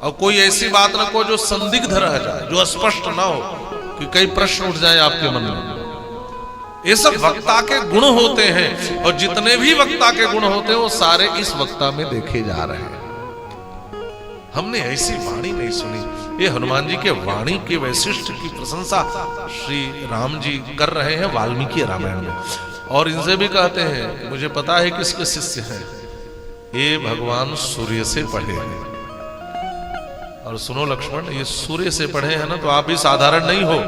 A: और कोई ऐसी बात न को जो संदिग्ध रह जाए, जो स्पष्ट ना हो कि कई प्रश्न उठ जाए आपके मन में। ये सब वक्ता के गुण होते हैं, और जितने भी वक्ता के गुण होते हैं वो सारे इस वक्ता में देखे जा रहे हैं। हमने ऐसी वाणी नहीं सुनी। ये हनुमान जी के वाणी के वैशिष्ट की प्रशंसा श्री राम जी कर रहे हैं वाल्मीकि रामायण में, और इनसे भी कहते हैं मुझे पता है किसके शिष्य हैं, ये भगवान सूर्य से पढ़े हैं। और सुनो लक्ष्मण, ये सूर्य से पढ़े हैं ना, तो आप भी साधारण नहीं हो,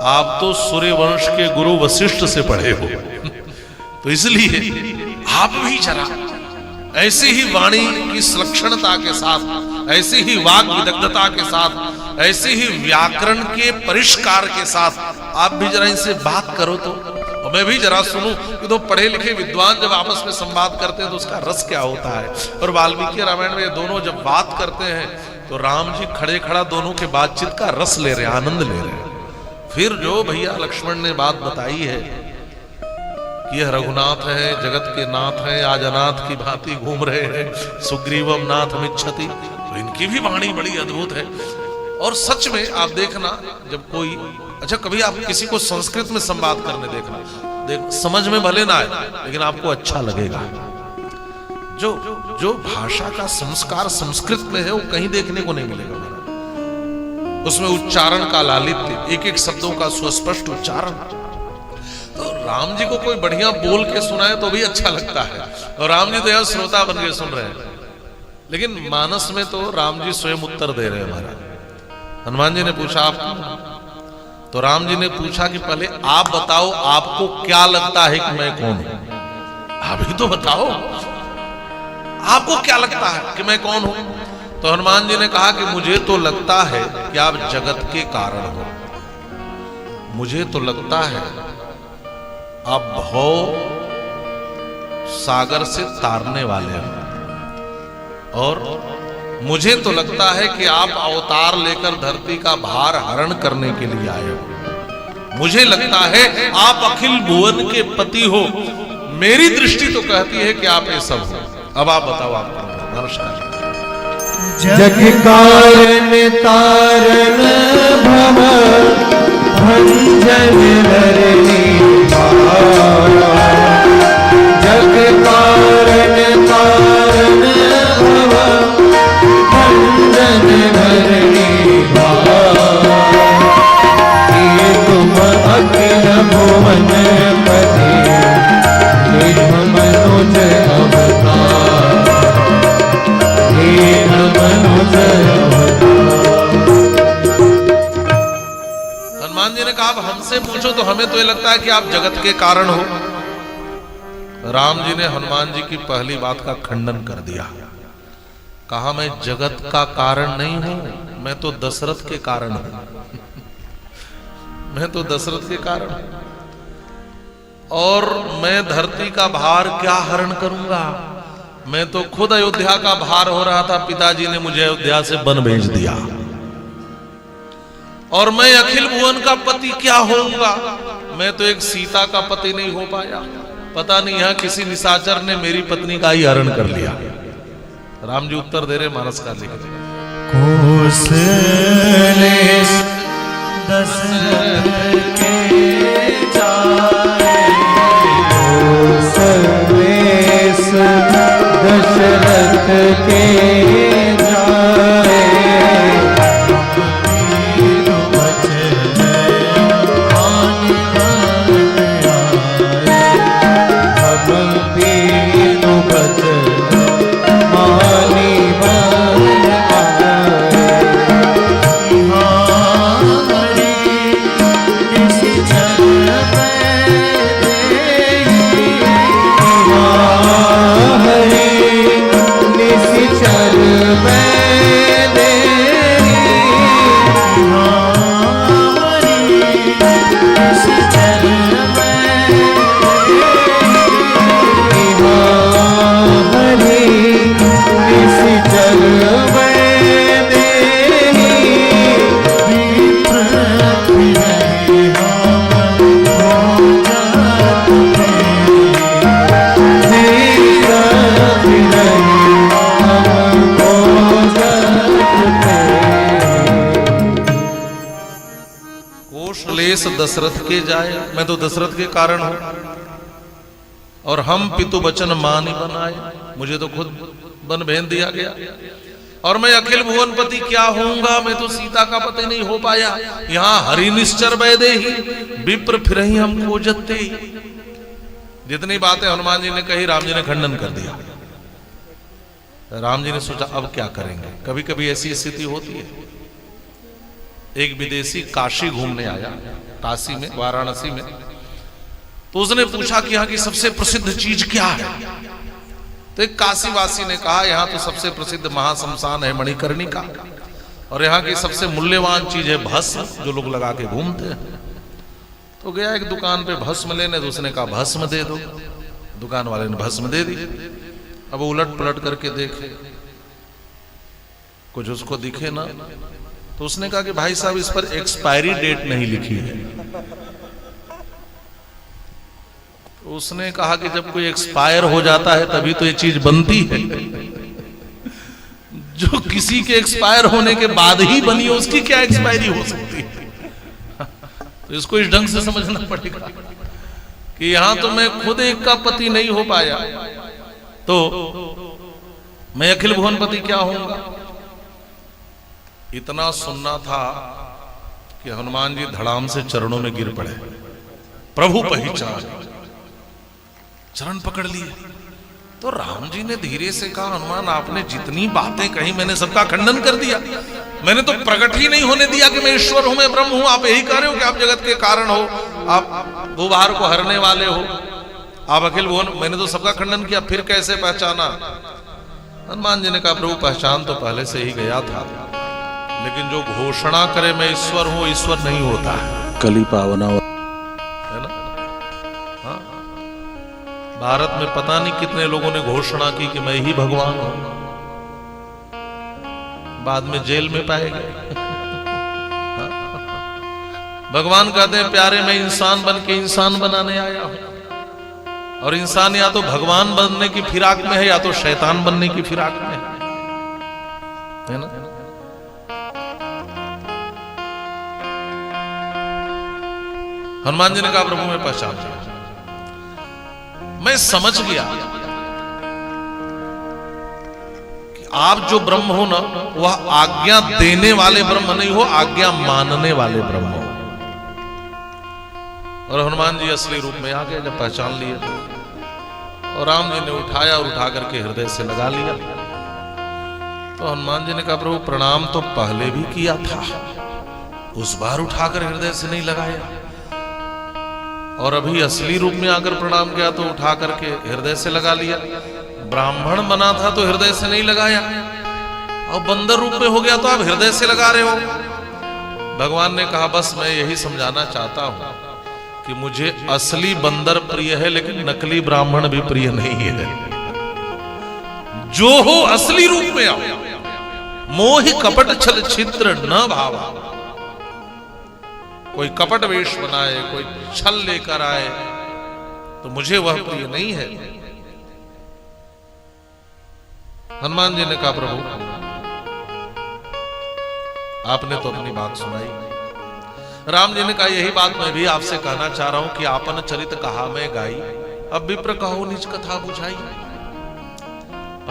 A: आप तो सूर्य वंश के गुरु वशिष्ठ से पढ़े हो। तो इसलिए आप भी जरा ऐसी ही वाणी की सुलक्षणता के साथ, ऐसी ही वाग विदग्धता के साथ, ऐसे ही व्याकरण के परिष्कार के साथ आप भी जरा इनसे बात करो तो, और मैं भी जरा सुनूं कि तो पढ़े लिखे विद्वान जब आपस में संवाद करते हैं तो उसका रस क्या होता है। और वाल्मीकि रामायण में ये दोनों जब बात करते हैं तो राम जी खड़े खड़ा दोनों के बातचीत का रस ले रहे हैं, आनंद ले रहे हैं। फिर जो भैया लक्ष्मण ने बात बताई है कि यह रघुनाथ है, जगत के नाथ हैं, आज अनाथ की भांति घूम रहे हैं, सुग्रीवम नाथ मिच्छति, तो इनकी भी वाणी बड़ी अद्भुत है। और सच में आप देखना, जब कोई, अच्छा कभी आप किसी को संस्कृत में संवाद करने देखना, समझ में भले ना आए लेकिन आपको अच्छा लगेगा। जो भाषा का संस्कार संस्कृत में है वो कहीं देखने को नहीं मिलेगा। उसमें उच्चारण का लालित्य, एक एक शब्दों का सुस्पष्ट उच्चारण। तो राम जी को कोई बढ़िया बोल के सुनाए तो भी अच्छा लगता है। और राम जी तो यह श्रोता बन के सुन रहे हैं, लेकिन मानस में तो राम जी स्वयं उत्तर दे रहे हैं महाराज। हनुमान जी ने पूछा आप कौन? तो राम जी ने पूछा कि पहले आप बताओ, आपको क्या लगता है कि मैं कौन हूं? आप ही तो बताओ, आपको क्या लगता है कि मैं कौन हूं? तो हनुमान जी ने कहा कि मुझे तो लगता है कि आप जगत के कारण हो। मुझे तो लगता है आप भव सागर से तारने वाले हो, और मुझे तो लगता है कि आप अवतार लेकर धरती का भार हरण करने के लिए आए हो। मुझे लगता है आप अखिल भुवन के पति हो। मेरी दृष्टि तो कहती है कि आप ये सब हो। अब आप बताओ आप कौन हो? नमस्कार।
B: जग कारण तारण भव भंजन हरणी पाया। जग कारण तारण भव भंजन हरणी पाया। ये तुम अखिल भुवन पति हे मनुज अवतार। हे मनुज
A: हनुमान जी ने कहा अब हमसे पूछो तो हमें तो ये लगता है कि आप जगत के कारण हो। राम जी ने हनुमान जी की पहली बात का खंडन कर दिया। कहा मैं जगत का कारण नहीं हूं, मैं तो दशरथ के कारण हूं। मैं तो दशरथ के कारण हूं, और मैं धरती का भार क्या हरण करूंगा? मैं तो खुद अयोध्या का भार हो रहा था, पिताजी ने मुझे अयोध्या से वन भेज दिया। और मैं अखिल भुवन का पति क्या होऊंगा? मैं तो एक सीता का पति नहीं हो पाया। पता नहीं यहां किसी निशाचर ने मेरी पत्नी का ही हरण कर लिया। राम जी उत्तर दे रहे, मानस का लिख रहे,
B: कौशले दशरथ के जाए। कौशलेश दशरथ के जाए।
A: दशरथ के जाए, मैं तो दशरथ के कारण हूं। और हम पितु वचन मानी बनाए, मुझे तो खुद वन भेज दिया गया। और मैं अखिल भुवन पति क्या होऊंगा? मैं तो सीता का पति नहीं हो पाया। यहाँ हरि निश्चर वैदे ही विप्र फिर ही हम खोजते। जितनी बातें हनुमान जी ने कही, राम जी ने खंडन कर दिया। राम जी ने सोचा अब क्या करेंगे। कभी कभी ऐसी स्थिति होती है। एक विदेशी काशी घूमने आया, काशी में, वाराणसी में। तो उसने पूछा कि यहाँ की सबसे प्रसिद्ध चीज क्या है? तो एक काशीवासी ने कहा यहाँ तो सबसे प्रसिद्ध महाशमशान है मणिकर्णिका, और यहाँ की सबसे मूल्यवान चीज है भस्म, जो लोग लगा के घूमते हैं। तो गया एक दुकान पे भस्म लेने, तो उसने कहा भस्म दे दो। दुकान वाले ने भस्म दे दी। अब वो उलट पलट करके देखे, कुछ उसको दिखे ना। तो उसने कहा कि भाई साहब इस पर एक्सपायरी डेट नहीं लिखी है। तो उसने कहा कि जब कोई एक्सपायर हो जाता है तभी तो ये चीज बनती है। जो किसी के एक्सपायर होने के बाद ही बनी है उसकी क्या एक्सपायरी हो सकती है? तो इसको इस ढंग से समझना पड़ेगा कि यहां तो मैं खुद एक का पति नहीं हो पाया, तो मैं अखिल भुवन पति क्या होऊंगा? इतना सुनना था कि हनुमान जी धड़ाम से चरणों में गिर पड़े। प्रभु पहचान, चरण पकड़ लिए। तो राम जी ने धीरे से कहा, हनुमान आपने जितनी बातें कही मैंने सबका खंडन कर दिया। मैंने तो प्रकट ही नहीं होने दिया कि मैं ईश्वर हूं, मैं ब्रह्म हूं। आप यही कह रहे हो कि आप जगत के कारण हो, आप भूभार को हरने वाले हो, आप अखिल भुवन। मैंने तो सबका खंडन किया, फिर कैसे पहचाना? हनुमान जी ने कहा, प्रभु पहचान तो पहले से ही गया था, लेकिन जो घोषणा करे मैं ईश्वर हूं, ईश्वर नहीं होता है।
B: कली पावना
A: है ना? हाँ? भारत में पता नहीं कितने लोगों ने घोषणा की कि मैं ही भगवान हूं, बाद में जेल में पाए गए। हाँ? भगवान कहते हैं, प्यारे मैं इंसान बन के इंसान बनाने आया हूं, और इंसान या तो भगवान बनने की फिराक में है या तो शैतान बनने की फिराक में है ना? हनुमान जी ने कहा, प्रभु मैं पहचान गया, मैं समझ गया कि आप जो ब्रह्म हो ना, वह आज्ञा देने वाले ब्रह्म नहीं हो, आज्ञा मानने वाले ब्रह्म हो। और हनुमान जी असली रूप में आ गए जब पहचान लिए तो। और राम जी ने उठाया और उठा करके हृदय से लगा लिया। तो हनुमान जी ने कहा, प्रभु प्रणाम तो पहले भी किया था, उस बार उठाकर हृदय से नहीं लगाया, और अभी असली रूप में आकर प्रणाम किया तो उठा करके हृदय से लगा लिया। ब्राह्मण बना था तो हृदय से नहीं लगाया, और बंदर रूप में हो गया तो आप हृदय से लगा रहे हो। भगवान ने कहा, बस मैं यही समझाना चाहता हूं कि मुझे असली बंदर प्रिय है, लेकिन नकली ब्राह्मण भी प्रिय नहीं है। जो हो असली रूप में आओ, मोह कपट छल छिद्र न भावा। कोई कपट वेश बनाए, कोई छल लेकर आए, तो मुझे वह प्रिय नहीं है। हनुमान जी ने कहा, प्रभु आपने तो अपनी बात सुनाई। राम जी ने कहा, यही बात मैं भी आपसे कहना चाह रहा हूं कि आपन चरित कहा मैं गाई, अब विप्र कहो निज कथा बुझाई।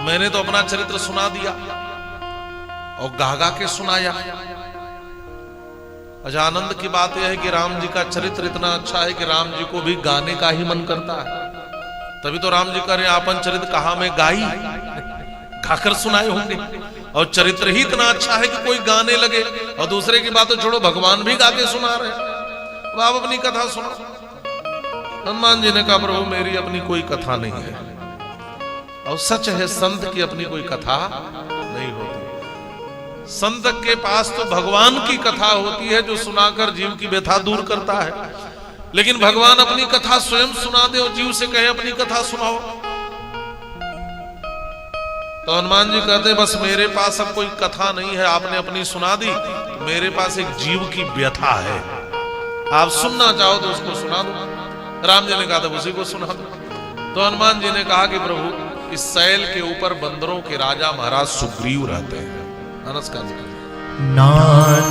A: मैंने तो अपना चरित्र सुना दिया और गा गा के सुनाया। अच्छा, आनंद की बात यह है कि राम जी का चरित्र इतना अच्छा है कि राम जी को भी गाने का ही मन करता है। तभी तो राम जी कह रहे, आपन चरित्र कहा मैं गाई, गाकर सुनाए होंगे। और चरित्र ही इतना अच्छा है कि कोई गाने लगे। और दूसरे की बात तो छोड़ो, भगवान भी गा के सुना रहे। अब आप अपनी कथा सुनो। हनुमान जी ने कहा, प्रभु मेरी अपनी कोई कथा नहीं है, और सच है संत की अपनी कोई कथा नहीं होती। संत के पास तो भगवान की कथा होती है, जो सुनाकर जीव की व्यथा दूर करता है। लेकिन भगवान अपनी कथा स्वयं सुना दे और जीव से कहे अपनी कथा सुनाओ। तो हनुमान जी कहते हैं, बस मेरे पास अब कोई कथा नहीं है, आपने अपनी सुना दी। मेरे पास एक जीव की व्यथा है, आप सुनना चाहो तो उसको सुना दो। राम जी ने कहा, था उसी को सुना दो। तो हनुमान जी ने कहा कि प्रभु इस सैल के ऊपर बंदरों के राजा महाराज सुग्रीव रहते हैं। नमस्कार।
B: नाथ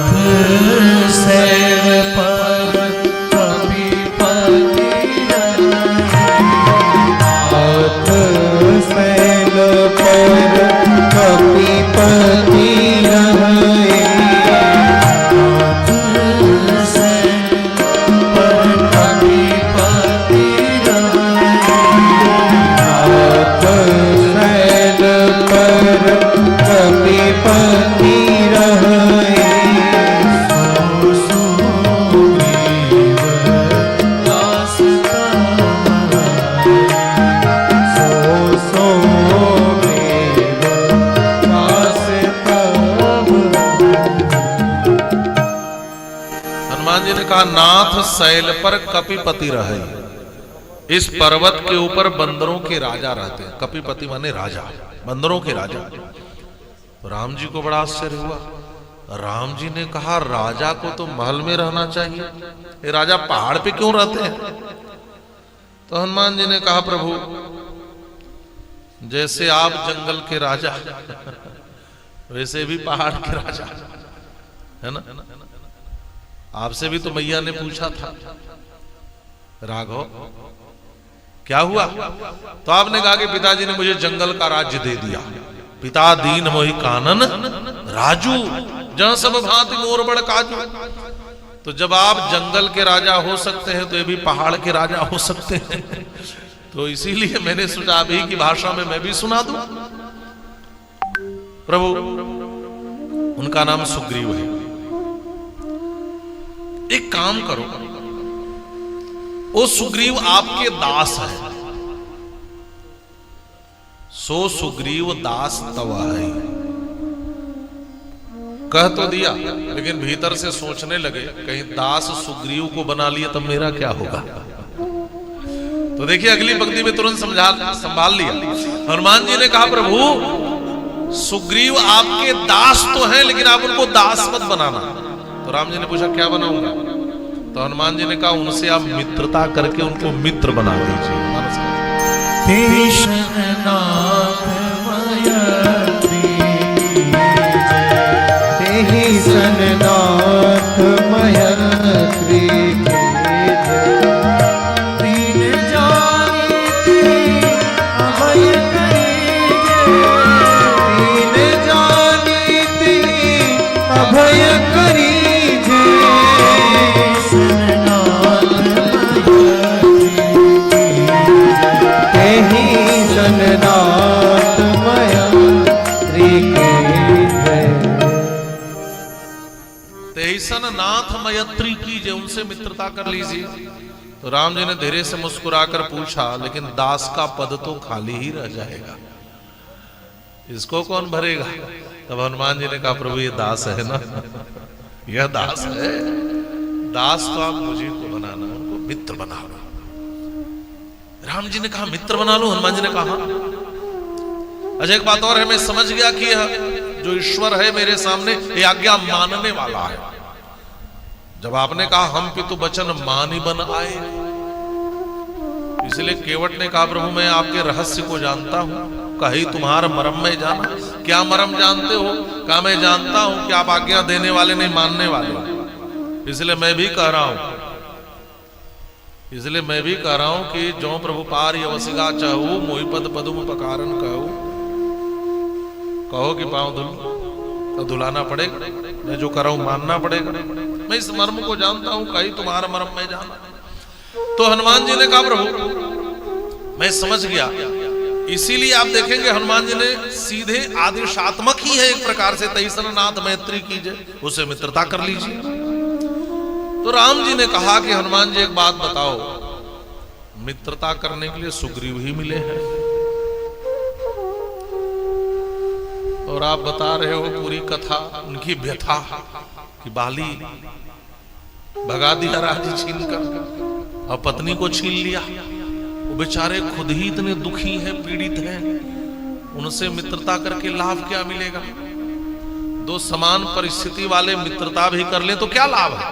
B: सैल पर कपिपति रहे, नाथ सैल पर कपिपति रहे, नाथ सैल पर कपिपति रहे, नाथ सैल पर कपिपति रहे, सो सुग्रीव दास सो सुग्रीव दास तब।
A: हनुमान जी ने कहा, नाथ शैल पर कपिपति रहे। इस पर्वत के ऊपर बंदरों के राजा रहते हैं। कपिपति माने राजा, बंदरों के राजा। तो राम जी को बड़ा आश्चर्य हुआ। राम जी ने कहा, राजा को तो महल में रहना चाहिए, ये राजा पहाड़ पे क्यों रहते हैं? तो हनुमान जी ने कहा, प्रभु जैसे आप जंगल के राजा वैसे भी पहाड़ के राजा है ना। आपसे भी तो मैया ने पूछा था, राघव क्या हुआ? तो आपने कहा कि पिताजी ने मुझे जंगल का राज्य दे दिया। पिता दीन मोहि कानन राजू, जहां सब भांति मोर बड़ काजू। तो जब आप जंगल के राजा हो सकते हैं तो ये भी पहाड़ के राजा हो सकते हैं। तो इसीलिए मैंने सोचा अभी की भाषा में मैं भी सुना दूं। प्रभु, उनका नाम सुग्रीव है। एक काम करो, वो सुग्रीव आपके दास है, सो सुग्रीव दास तवा है। कह तो दिया, लेकिन भीतर से सोचने लगे कहीं दास सुग्रीव को बना लिया तब मेरा क्या होगा। तो देखिए अगली पंक्ति में तुरंत संभाल लिया। हनुमान जी ने कहा प्रभु सुग्रीव आपके दास तो हैं, लेकिन आप उनको दास मत बनाना। तो राम जी ने पूछा क्या बनाऊंगा? तो हनुमान जी ने कहा उनसे आप मित्रता करके उनको मित्र बना दीजिए।
B: सननाथ मयत्री दीन जानी अभय करीजे, दीन जानी अभय करीजे। सननाथ मयत्री सननाथ मयत्री
A: तेईसन नाथ मयत्री कीजिए, उनसे मित्रता कर लीजिए। तो राम जी ने धीरे से मुस्कुराकर पूछा लेकिन दास का पद तो खाली ही रह जाएगा, इसको कौन भरेगा? तब हनुमान जी ने कहा प्रभु ये दास है ना, यह दास है, दास तो आप मुझे को बनाना, उनको मित्र बना लो। राम जी ने कहा मित्र बना लो, हनुमान जी ने कहा अच्छा एक बात और है, मैं समझ गया कि जो ईश्वर है मेरे सामने ये आज्ञा मानने वाला है। जब आपने कहा हम पितु बचन मानी बन आए, इसलिए केवट ने कहा प्रभु मैं आपके रहस्य को जानता हूं, कही तुम्हारा मरम में जाना। क्या मरम जानते हो? कहा मैं जानता हूं कि आप आज्ञा देने वाले नहीं मानने वाले, इसलिए मैं भी कह रहा हूं, इसलिए मैं भी कह रहा हूं कि जो प्रभु पार यवसिगा चाहू मोहि पद पदुम पकारन कहू, कहो कि पांव धुल तो धुलाना पड़ेगा, मैं जो कर रहा हूं मानना पड़ेगा। मैं इस मर्म को जानता हूं, कहीं तुम्हारा मर्म में जाना। तो हनुमान जी ने कहा प्रभु मैं समझ गया। इसीलिए आप देखेंगे हनुमान जी ने सीधे आदेशात्मक ही है एक प्रकार से, तेईसन नाथ मैत्री कीजिए, उससे मित्रता कर लीजिए। तो राम जी ने कहा कि हनुमान जी एक बात बताओ, मित्रता करने के लिए सुग्रीव ही मिले हैं और आप बता रहे हो पूरी कथा उनकी व्यथा कि बाली भगा दिया राज्य छीन कर और पत्नी को छीन लिया, वो बेचारे खुद ही इतने दुखी हैं, पीड़ित हैं, उनसे मित्रता करके लाभ क्या मिलेगा? दो समान परिस्थिति वाले मित्रता भी कर ले तो क्या लाभ है?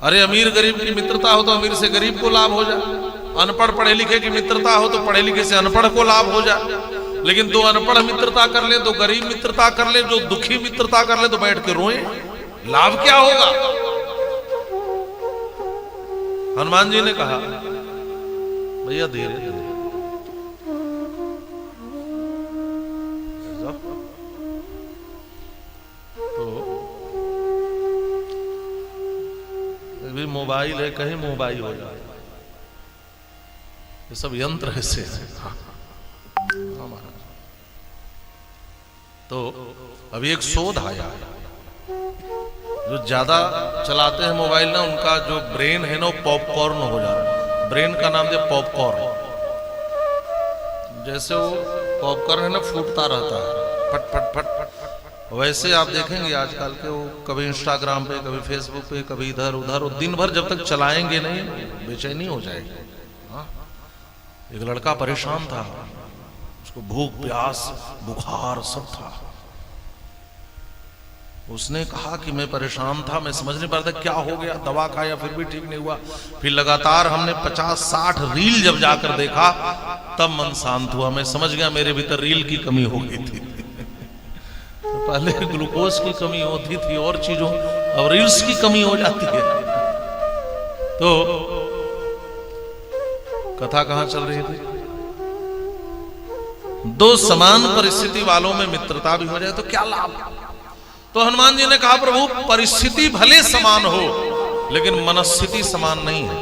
A: अरे अमीर गरीब की मित्रता हो तो अमीर से गरीब को लाभ हो जाए, अनपढ़ पढ़े लिखे की मित्रता हो तो पढ़े लिखे से अनपढ़ को लाभ हो जाए। लेकिन दो अनपढ़ मित्रता कर ले, दो गरीब मित्रता कर ले, जो दुखी मित्रता कर ले तो बैठ के रोए, लाभ क्या होगा? हनुमान जी ने कहा भैया धीरे धीरे, तो भी मोबाइल है, कहीं मोबाइल हो जाए, ये सब यंत्र है से। तो अभी एक शोध आया, जो ज्यादा चलाते हैं मोबाइल ना, उनका जो ब्रेन है ना वो पॉपकॉर्न हो जा रहा है। ब्रेन का नाम है पॉपकॉर्न। जैसे वो पॉपकॉर्न है ना फूटता रहता है फट फट फट फट, वैसे आप देखेंगे आजकल के वो कभी इंस्टाग्राम पे, कभी फेसबुक पे, कभी इधर उधर, और दिन भर जब तक चलाएंगे नहीं बेचैनी हो जाएगी। एक लड़का परेशान था, उसको भूख प्यास बुखार सब था। उसने कहा कि मैं परेशान था, मैं समझ नहीं पा रहा था क्या हो गया, दवा खाया फिर भी ठीक नहीं हुआ। फिर लगातार हमने 50-60 रील जब जाकर देखा तब मन शांत हुआ। मैं समझ गया मेरे भीतर रील की कमी हो गई थी। तो पहले ग्लूकोज की कमी होती थी और चीजों, अब रील्स की कमी हो जाती है। तो कथा कहां चल रही थी? दो समान परिस्थिति वालों में मित्रता भी हो जाए तो क्या लाभ? तो हनुमान जी ने कहा प्रभु परिस्थिति भले समान हो लेकिन मनस्थिति समान नहीं है।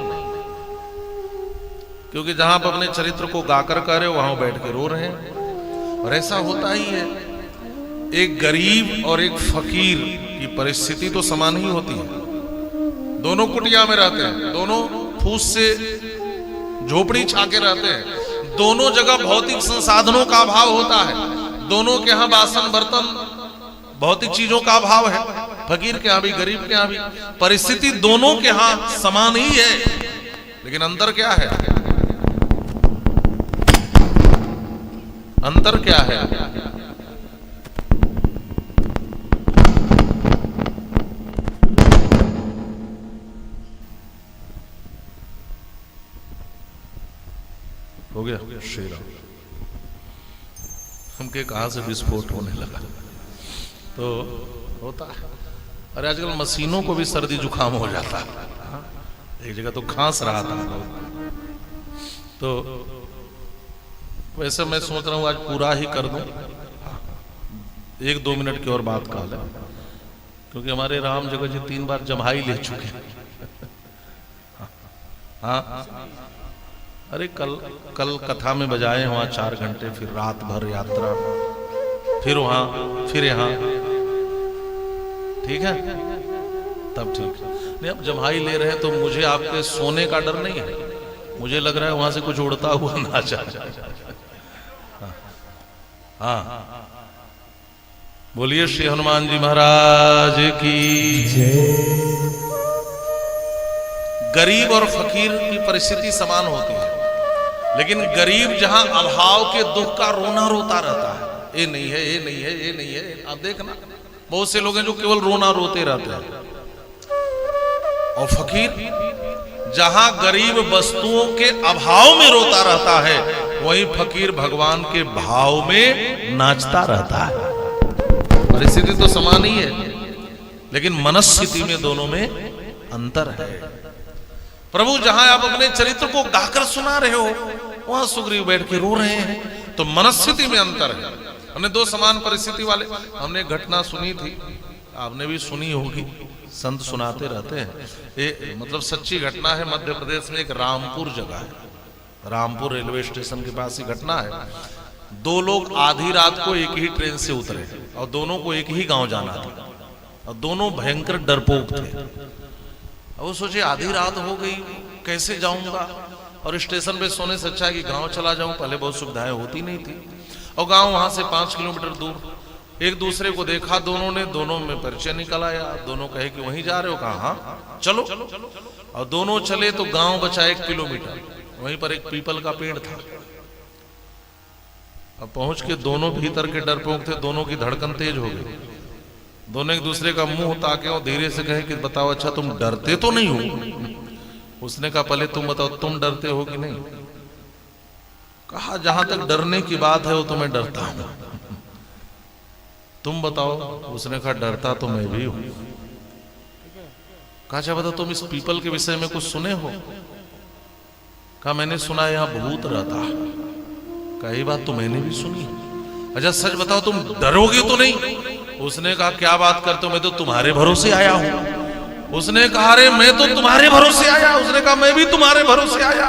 A: क्योंकि जहां आप अपने चरित्र को गाकर कह रहे हो वहां बैठ के रो रहे हैं। और ऐसा होता ही है, एक गरीब और एक फकीर की परिस्थिति तो समान ही होती है। दोनों कुटिया में रहते हैं, दोनों फूस से झोपड़ी छाके रहते हैं, दोनों जगह भौतिक संसाधनों का अभाव होता है, दोनों के यहाँ बासन बर्तन भौतिक चीजों का अभाव है, फकीर के यहाँ भी गरीब के यहाँ भी। परिस्थिति दोनों के यहाँ समान ही है, लेकिन अंतर क्या है? अंतर क्या है? हो गया श्री राम। हमके कहां से विस्फोट होने लगा, तो होता है। अरे आजकल मशीनों को भी सर्दी जुकाम हो जाता है। एक जगह तो खांस रहा था, तो वैसे मैं सोच रहा हूं आज पूरा ही कर दूं, 1-2 मिनट की और बात का है, क्योंकि हमारे राम जगह जी 3 बार जम्हाई ले चुके हैं। हाँ, अरे कल कथा में बजाए वहां 4 घंटे, फिर रात भर यात्रा, फिर वहां, फिर यहाँ। ठीक है, तब ठीक है। नहीं, अब जम्हाई ले रहे हैं तो मुझे आपके सोने का डर नहीं है, मुझे लग रहा है वहां से कुछ उड़ता हुआ ना जाए। हाँ, बोलिए श्री हनुमान जी महाराज की जय। गरीब और फकीर की परिस्थिति समान होती है, लेकिन गरीब जहां अभाव के दुख का रोना रोता रहता है, ये नहीं है, ये नहीं है, ये नहीं है। आप देखना बहुत से लोग हैं जो केवल रोना रोते रहते हैं। और फकीर जहां गरीब वस्तुओं के अभाव में रोता रहता है, वहीं फकीर भगवान के भाव में नाचता रहता है। परिस्थिति तो समान ही है, लेकिन मनस्थिति में दोनों में अंतर है। प्रभु जहां आप अपने चरित्र को गाकर सुना रहे हो, वहां सुग्रीव बैठ के रो रहे हैं, तो मनस्थिति में अंतर है। हमने 2 समान परिस्थिति वाले, हमने एक घटना सुनी थी, आपने भी सुनी होगी, संत सुनाते रहते हैं। ये मतलब सच्ची घटना है। मध्य प्रदेश में एक रामपुर जगह है, रामपुर रेलवे स्टेशन के पास ही घटना है। 2 लोग आधी रात को एक ही ट्रेन से उतरे और दोनों को एक ही गांव जाना था, और दोनों भयंकर डरपोक थे। वो सोचे आधी रात हो गई, कैसे जाऊंगा, और स्टेशन पे सोने से अच्छा है कि गांव चला जाऊं। पहले बहुत सुविधाएं होती नहीं थी, और गांव वहां से 5 किलोमीटर दूर। एक दूसरे को देखा दोनों ने, दोनों में परिचय निकल आया, दोनों कहे कि वहीं जा रहे हो, कहा हाँ चलो। और दोनों चले तो गांव बचा 1 किलोमीटर, वहीं पर एक पीपल का पेड़ था। अब पहुंच के दोनों भीतर के डरपोक थे, दोनों की धड़कन तेज हो गई। दोनों एक दूसरे का मुंह ताके और धीरे से कहे कि बताओ अच्छा तुम डरते तो नहीं हो? उसने कहा पहले तुम बताओ तुम डरते हो कि नहीं? कहा जहां तक डरने की बात है वो तो मैं डरता हूं, तुम बताओ। उसने कहा डरता तो मैं भी हूं। कहा अच्छा बताओ तुम इस पीपल के विषय में कुछ सुने हो? कहा मैंने सुना यहां भूत रहता। कहा ये बात तो मैंने भी सुनी। अच्छा सच बताओ तुम डरोगे तो नहीं? उसने कहा क्या बात करते हो, मैं तो तुम्हारे भरोसे आया हूं। उसने कहा अरे मैं तो तुम्हारे भरोसे आया। उसने कहा मैं भी तुम्हारे भरोसे आया।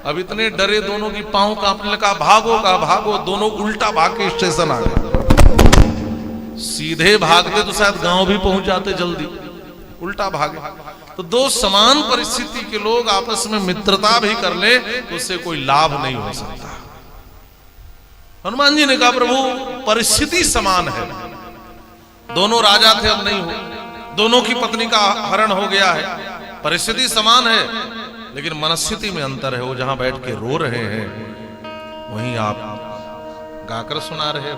A: अब इतने डरे दोनों की पांव कांपने लगा, भागो का भागो। दोनों उल्टा भाग के स्टेशन आ गए। सीधे भागते तो शायद गांव भी पहुंच जाते जल्दी, उल्टा भागे। तो 2 समान परिस्थिति के लोग आपस में मित्रता भी कर ले तो उससे कोई लाभ नहीं हो सकता। हनुमान जी ने कहा प्रभु परिस्थिति समान है, दोनों राजा थे अब नहीं हो, दोनों की पत्नी का हरण हो गया है, परिस्थिति समान है, लेकिन मनस्थिति में अंतर है। वो जहां बैठ के रो रहे हैं वहीं आप गाकर सुना रहे हो,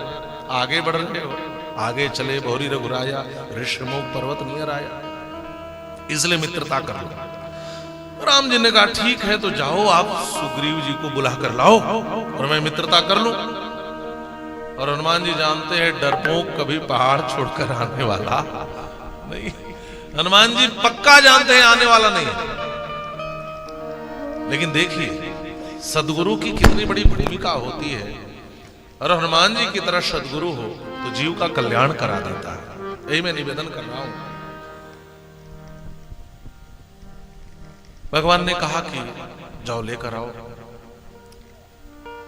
A: आगे बढ़ रहे हो। आगे चले बहुरी रघुराया, ऋषिमुख पर्वत नियर आया, इसलिए मित्रता कर लो। राम जी ने कहा ठीक है तो जाओ आप सुग्रीव जी को बुला कर लाओ और मैं मित्रता कर लूं। और हनुमान जी जानते हैं डरपोक कभी पहाड़ छोड़कर आने वाला नहीं। हनुमान जी पक्का जानते हैं आने वाला नहीं है। लेकिन देखिए सदगुरु की कितनी बड़ी भूमिका होती है, और हनुमान जी की तरह सदगुरु हो तो जीव का कल्याण करा देता है। यही मैं निवेदन कर रहा हूं। भगवान ने कहा कि जाओ लेकर आओ,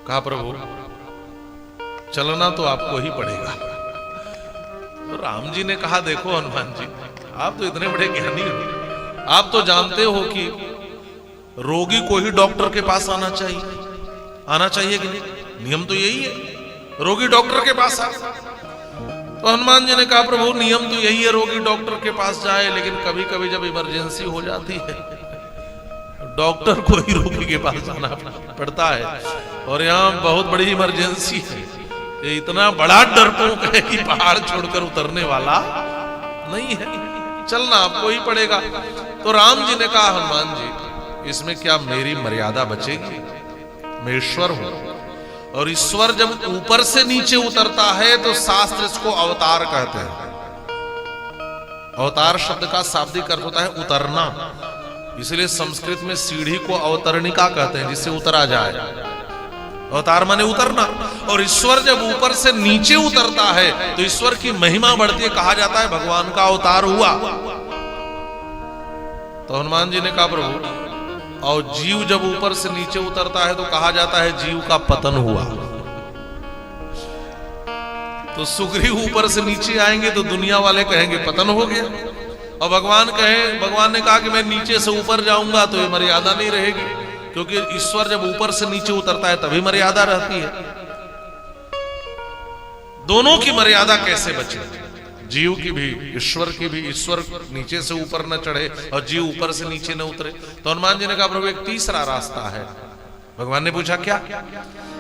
A: कहा प्रभु चलना तो आपको ही पड़ेगा। तो राम जी ने कहा देखो हनुमान जी, आप तो इतने बड़े ज्ञानी हो, आप तो जानते हो कि रोगी को ही डॉक्टर के पास आना चाहिए कि नहीं? नियम तो यही है, रोगी डॉक्टर के पास आ। तो हनुमान जी ने कहा प्रभु नियम तो यही है, रोगी डॉक्टर के पास जाए, लेकिन कभी कभी जब इमरजेंसी हो जाती है डॉक्टर को ही रोगी के पास जाना पड़ता है। और यहाँ बहुत बड़ी इमरजेंसी है, ये इतना बड़ा डरपोक है कि पहाड़ छोड़कर उतरने वाला नहीं है, चलना आपको ही पड़ेगा। तो राम जी ने कहा हनुमान जी इसमें क्या मेरी मर्यादा बचेगी? मैं ईश्वर हूं, और ईश्वर जब ऊपर से नीचे उतरता है तो शास्त्र इसको अवतार कहते हैं। अवतार शब्द का शाब्दिक अर्थ होता है उतरना, इसलिए संस्कृत में सीढ़ी को अवतरणिका कहते हैं, जिससे उतरा जाए। अवतार माने उतरना, और ईश्वर जब ऊपर से नीचे उतरता है तो ईश्वर की महिमा बढ़ती है, कहा जाता है भगवान का अवतार हुआ। तो हनुमान जी ने कहा प्रभु, और जीव जब ऊपर से नीचे उतरता है तो कहा जाता है जीव का पतन हुआ। तो सुग्रीव ऊपर से नीचे आएंगे तो दुनिया वाले कहेंगे पतन हो गया, और भगवान ने कहा कि मैं नीचे से ऊपर जाऊंगा तो ये मर्यादा नहीं रहेगी, क्योंकि ईश्वर जब ऊपर से नीचे उतरता है तभी मर्यादा रहती है। दोनों की मर्यादा कैसे बचे, जीव की भी ईश्वर की भी, ईश्वर नीचे से ऊपर न चढ़े और जीव ऊपर से नीचे न उतरे। तो हनुमान जी ने कहा प्रभु एक तीसरा रास्ता है। भगवान ने पूछा क्या?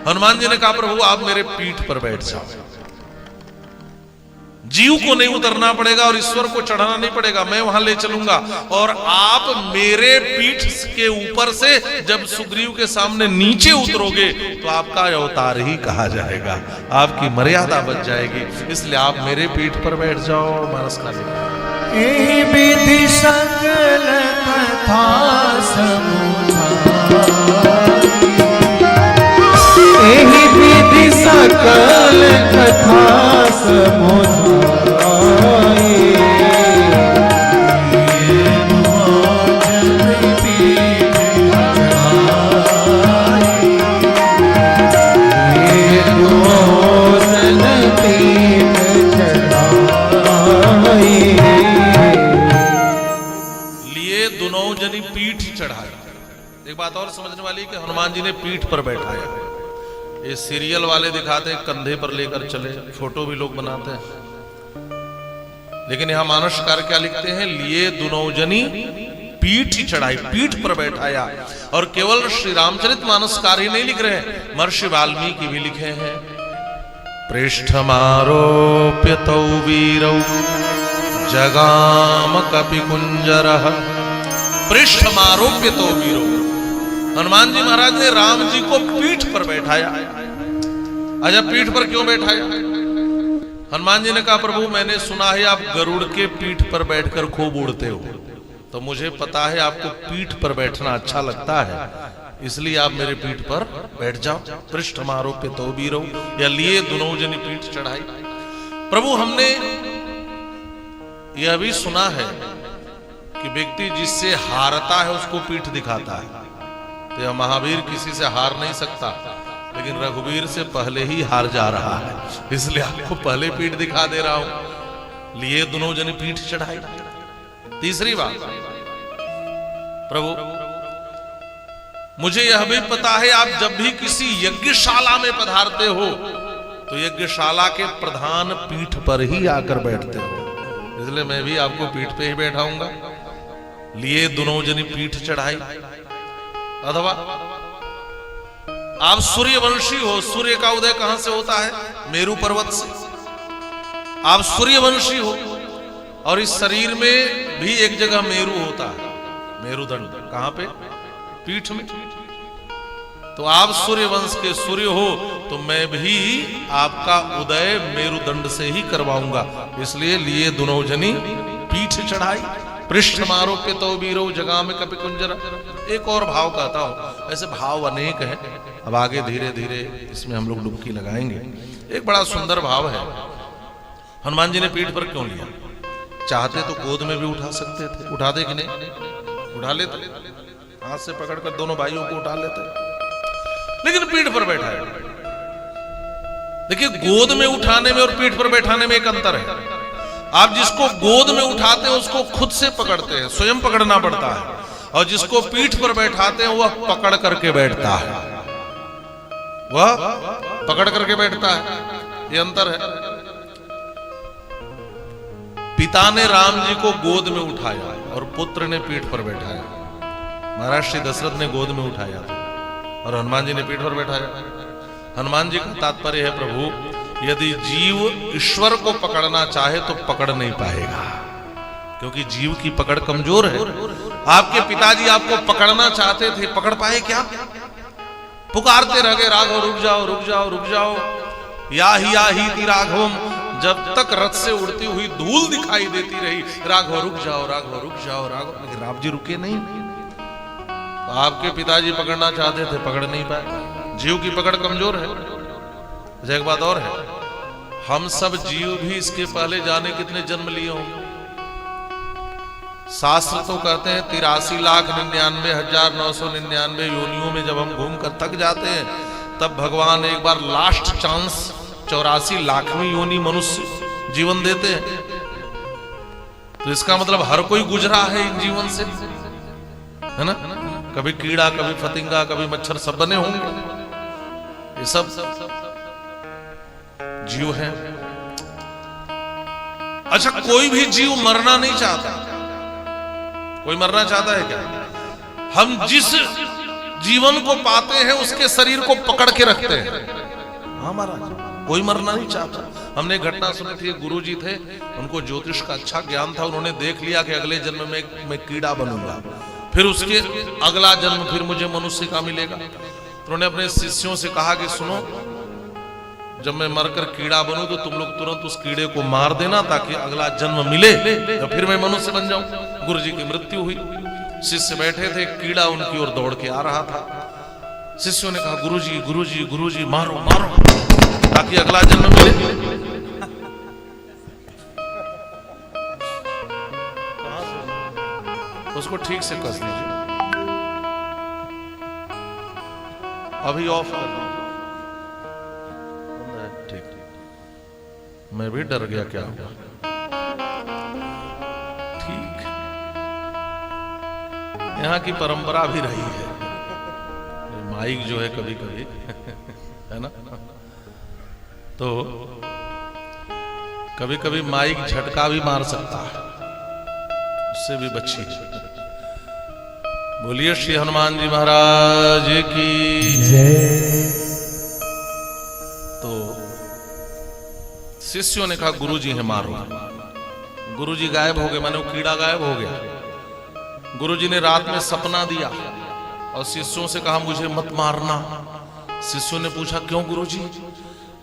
A: हनुमान जी ने कहा प्रभु आप मेरे पीठ पर बैठ जाओ, जीव को नहीं उतरना पड़ेगा और ईश्वर को चढ़ाना नहीं पड़ेगा, मैं वहां ले चलूंगा, और आप मेरे पीठ के ऊपर से जब सुग्रीव के सामने नीचे उतरोगे तो आपका अवतार ही कहा जाएगा, आपकी मर्यादा बच जाएगी, इसलिए आप मेरे पीठ पर बैठ जाओ। और मानस का
B: एहि विधि सकल कथा समुझाई, एहि विधि सकल कथा समुझाई,
A: पीठ चढ़ाया। एक बात और समझने वाली कि हनुमान जी ने पीठ पर बैठाया। ये सीरियल वाले दिखाते हैं कंधे पर लेकर चले, फोटो भी लोग बनाते हैं, लेकिन यहां मानसकार क्या लिखते हैं, लिए दुनौजनी पीठ चढ़ाई, पीठ पर बैठाया। और केवल श्री रामचरित मानसकार ही नहीं लिख रहे हैं, महर्षि वाल्मीकि भी लिखे हैं। पृष्ठमारोप्य तौ वीरौ जगाम कपि कुंजरः, पृष्ठमारोप्य तौ वीरौ। हनुमान जी महाराज ने राम जी को पीठ पर बैठाया। अच्छा पीठ पर क्यों बैठाया? हनुमान जी ने कहा प्रभु मैंने सुना है आप गरुड़ के पीठ पर बैठकर खूब उड़ते हो, तो मुझे पता है आपको पीठ पर बैठना अच्छा लगता है, इसलिए आप मेरे पीठ पर बैठ जाओ। पृष्ठमारोप्य तौ वीरौ, या लिए दुनौजनी पीठ चढ़ाई। प्रभु हमने यह भी सुना है कि व्यक्ति जिससे हारता है उसको पीठ दिखाता है, तो यह महावीर किसी से हार नहीं सकता, लेकिन रघुवीर से पहले ही हार जा रहा है, इसलिए आपको पहले पीठ दिखा दे रहा हूं। लिए दुनौजनी पीठ चढ़ाई। तीसरी बात, प्रभु मुझे यह भी पता है आप जब भी किसी यज्ञशाला में पधारते हो तो यज्ञशाला के प्रधान पीठ पर ही आकर बैठते हो, इसलिए मैं भी आपको पीठ पे ही बैठाऊंगा। लिए दुनौजनी पीठ चढ़ाई। अथवा आप सूर्यवंशी हो, सूर्य का उदय कहां से होता है? मेरू पर्वत से। आप सूर्यवंशी हो और इस शरीर में भी एक जगह मेरू होता है, मेरुदंड। कहां पे? पीठ में। तो आप सूर्यवंश के सूर्य हो तो मैं भी आपका उदय मेरुदंड से ही करवाऊंगा, इसलिए लिए दुनौजनी पीठ चढ़ाई। पृष्ठमारोप्य तौ वीरौ जगाम कपि कुंजरः। एक और भाव कहता हूं, ऐसे भाव अनेक हैं, अब आगे धीरे धीरे इसमें हम लोग डुबकी लगाएंगे। एक बड़ा सुंदर भाव है, हनुमान जी ने पीठ पर क्यों लिया? चाहते तो गोद में भी उठा सकते थे, उठाते कि नहीं? उठा लेते, हाथ से पकड़कर दोनों भाइयों को उठा लेते, लेकिन पीठ पर बैठाया। देखिए, गोद में उठाने में और पीठ पर बैठाने में एक अंतर है। आप जिसको गोद में उठाते हैं उसको खुद से पकड़ते हैं, स्वयं पकड़ना पड़ता है, और जिसको पीठ पर बैठाते हैं वह पकड़ करके बैठता है, वह पकड़ करके बैठता है। ये अंतर है। पिता ने राम जी को गोद में उठाया और पुत्र ने पीठ पर बैठाया। महाराज श्री दशरथ ने गोद में उठाया और हनुमान जी ने पीठ पर बैठाया। हनुमान जी का तात्पर्य है, प्रभु यदि जीव ईश्वर को पकड़ना चाहे तो पकड़ नहीं पाएगा, क्योंकि जीव की पकड़ कमजोर है। आपके पिताजी आपको पकड़ना चाहते थे, पकड़ पाए क्या? पुकारते रह गए, राघव रुक जाओ रुक जाओ रुक जाओ, या ही थी राघवम, जब तक रथ से उड़ती हुई धूल दिखाई देती रही, राघव रुक जाओ राघव रुक जाओ राघव, लेकिन राम जी रुके नहीं। तो आपके पिताजी पकड़ना चाहते थे, पकड़ नहीं पाए। जीव की पकड़ कमजोर है। एक बात और है, हम सब जीव भी इसके पहले जाने कितने जन्म लिए होंगे। शास्त्र तो कहते हैं 83,99,999 योनियों में जब हम घूम कर थक जाते हैं, तब भगवान एक बार लास्ट चांस 84,00,000वीं योनि मनुष्य जीवन देते हैं। तो इसका मतलब हर कोई गुजरा है इन जीवन से, है ना? कभी कीड़ा, कभी फतिंगा, कभी मच्छर, सब बने होंगे। ये सब जीव है। अच्छा, कोई भी जीव मरना नहीं चाहता। कोई मरना चाहता है क्या? हम जिस जीवन को पाते हैं उसके शरीर को पकड़ के रखते हैं। हाँ महाराज, कोई मरना नहीं चाहता। हमने घटना सुनी थी, गुरु जी थे, उनको ज्योतिष का अच्छा ज्ञान था। उन्होंने देख लिया कि अगले जन्म में मैं कीड़ा बनूंगा, फिर उसके अगला जन्म फिर मुझे मनुष्य का मिलेगा। तो उन्होंने अपने शिष्यों से कहा कि सुनो, जब मैं मरकर कीड़ा बनूं तो तुम लोग तुरंत उस कीड़े को मार देना, ताकि अगला जन्म मिले तो फिर मैं मनुष्य बन जाऊं। गुरु जी की मृत्यु हुई। शिष्य बैठे थे, कीड़ा उनकी ओर दौड़ के आ रहा था। शिष्यों ने कहा, गुरुजी गुरुजी गुरुजी मारो मारो, ताकि अगला जन्म मिले। उसको ठीक से कस दीजिए, अभी ऑफ करना। ठीक, मैं भी डर गया, क्या हुआ? ठीक, यहाँ की परंपरा भी रही है, माइक जो है कभी कभी है ना, तो कभी कभी माइक झटका भी मार सकता है, उससे भी बचिए। बोलिए श्री हनुमान जी महाराज की जय। तो शिष्यों ने कहा, गुरु जी है, मारो। गुरु जी गायब हो गए, माने वो कीड़ा गायब हो गया। गुरु जी ने रात में सपना दिया और शिष्यों से कहा, मुझे मत मारना। शिष्यों ने पूछा, क्यों गुरु जी?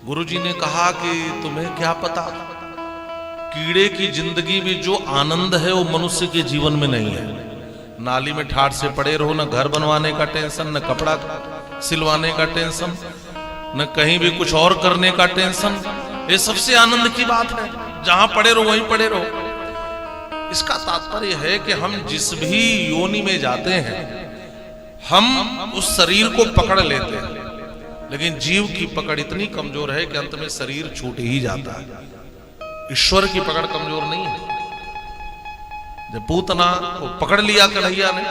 A: गुरु जी ने कहा कि तुम्हें क्या पता, कीड़े की जिंदगी में जो आनंद है वो मनुष्य के जीवन में नहीं है। नाली में ठाठ से पड़े रहो, न घर बनवाने का टेंशन, न कपड़ा सिलवाने का टेंशन, न कहीं भी कुछ और करने का टेंशन। ये सबसे आनंद की बात है, जहां पड़े रहो वहीं पड़े रहो। इसका तात्पर्य है कि हम जिस भी योनि में जाते हैं, हम उस शरीर को पकड़ लेते हैं, लेकिन जीव की पकड़ इतनी कमजोर है कि अंत में शरीर छूट ही जाता है। ईश्वर की पकड़ कमजोर नहीं है। जब पूतना को पकड़ लिया कन्हैया ने,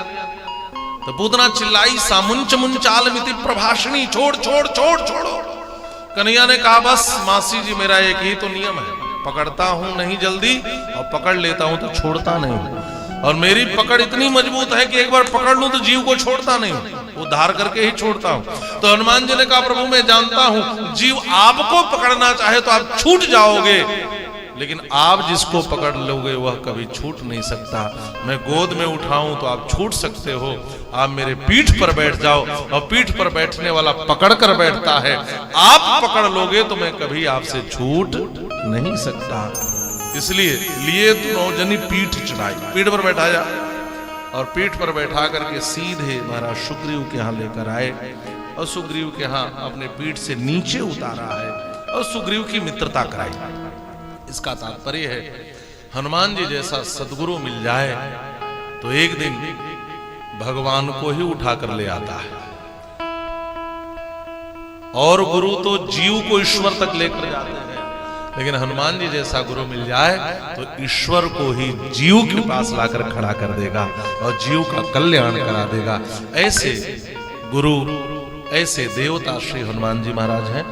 A: तो पूतना चिल्लाई, सामुंच मुंचाल मिति प्रभाषणी, छोड़ छोड़ छोड़ छोड़ो। कन्हैया ने कहा, बस मासी जी, मेरा एक ही तो नियम है, पकड़ता हूं नहीं जल्दी, और पकड़ लेता हूं तो छोड़ता नहीं हूं। और मेरी पकड़ इतनी मजबूत है कि एक बार पकड़ लूं तो जीव को छोड़ता नहीं हूं, उद्धार करके ही छोड़ता हूं। तो हनुमान जी ने कहा, प्रभु मैं जानता हूं जीव आपको पकड़ना चाहे तो आप छूट जाओगे, लेकिन आप जिसको पकड़ लोगे वह कभी छूट नहीं सकता। मैं गोद में उठाऊं तो आप छूट सकते हो, आप मेरे पीठ पर बैठ जाओ, और पीठ पर बैठने वाला पकड़ कर बैठता है। आप पकड़ लोगे तो मैं कभी आपसे छूट नहीं सकता। इसलिए लिए तो नौजनी पीठ चढ़ाई, पीठ पर बैठाया, और पीठ पर बैठा करके सीधे महाराज सुग्रीव के यहाँ लेकर आए, और सुग्रीव के यहाँ अपने पीठ से नीचे उतारा है, और सुग्रीव की मित्रता कराई। इसका तात्पर्य है, हनुमान जी जैसा सदगुरु मिल जाए तो एक दिन भगवान को ही उठाकर ले आता है। और गुरु तो जीव को ईश्वर तक लेकर जाते हैं, लेकिन हनुमान जी जैसा गुरु मिल जाए तो ईश्वर को ही जीव के पास लाकर खड़ा कर देगा और जीव का कल्याण करा देगा। ऐसे गुरु, ऐसे देवता श्री हनुमान जी महाराज हैं।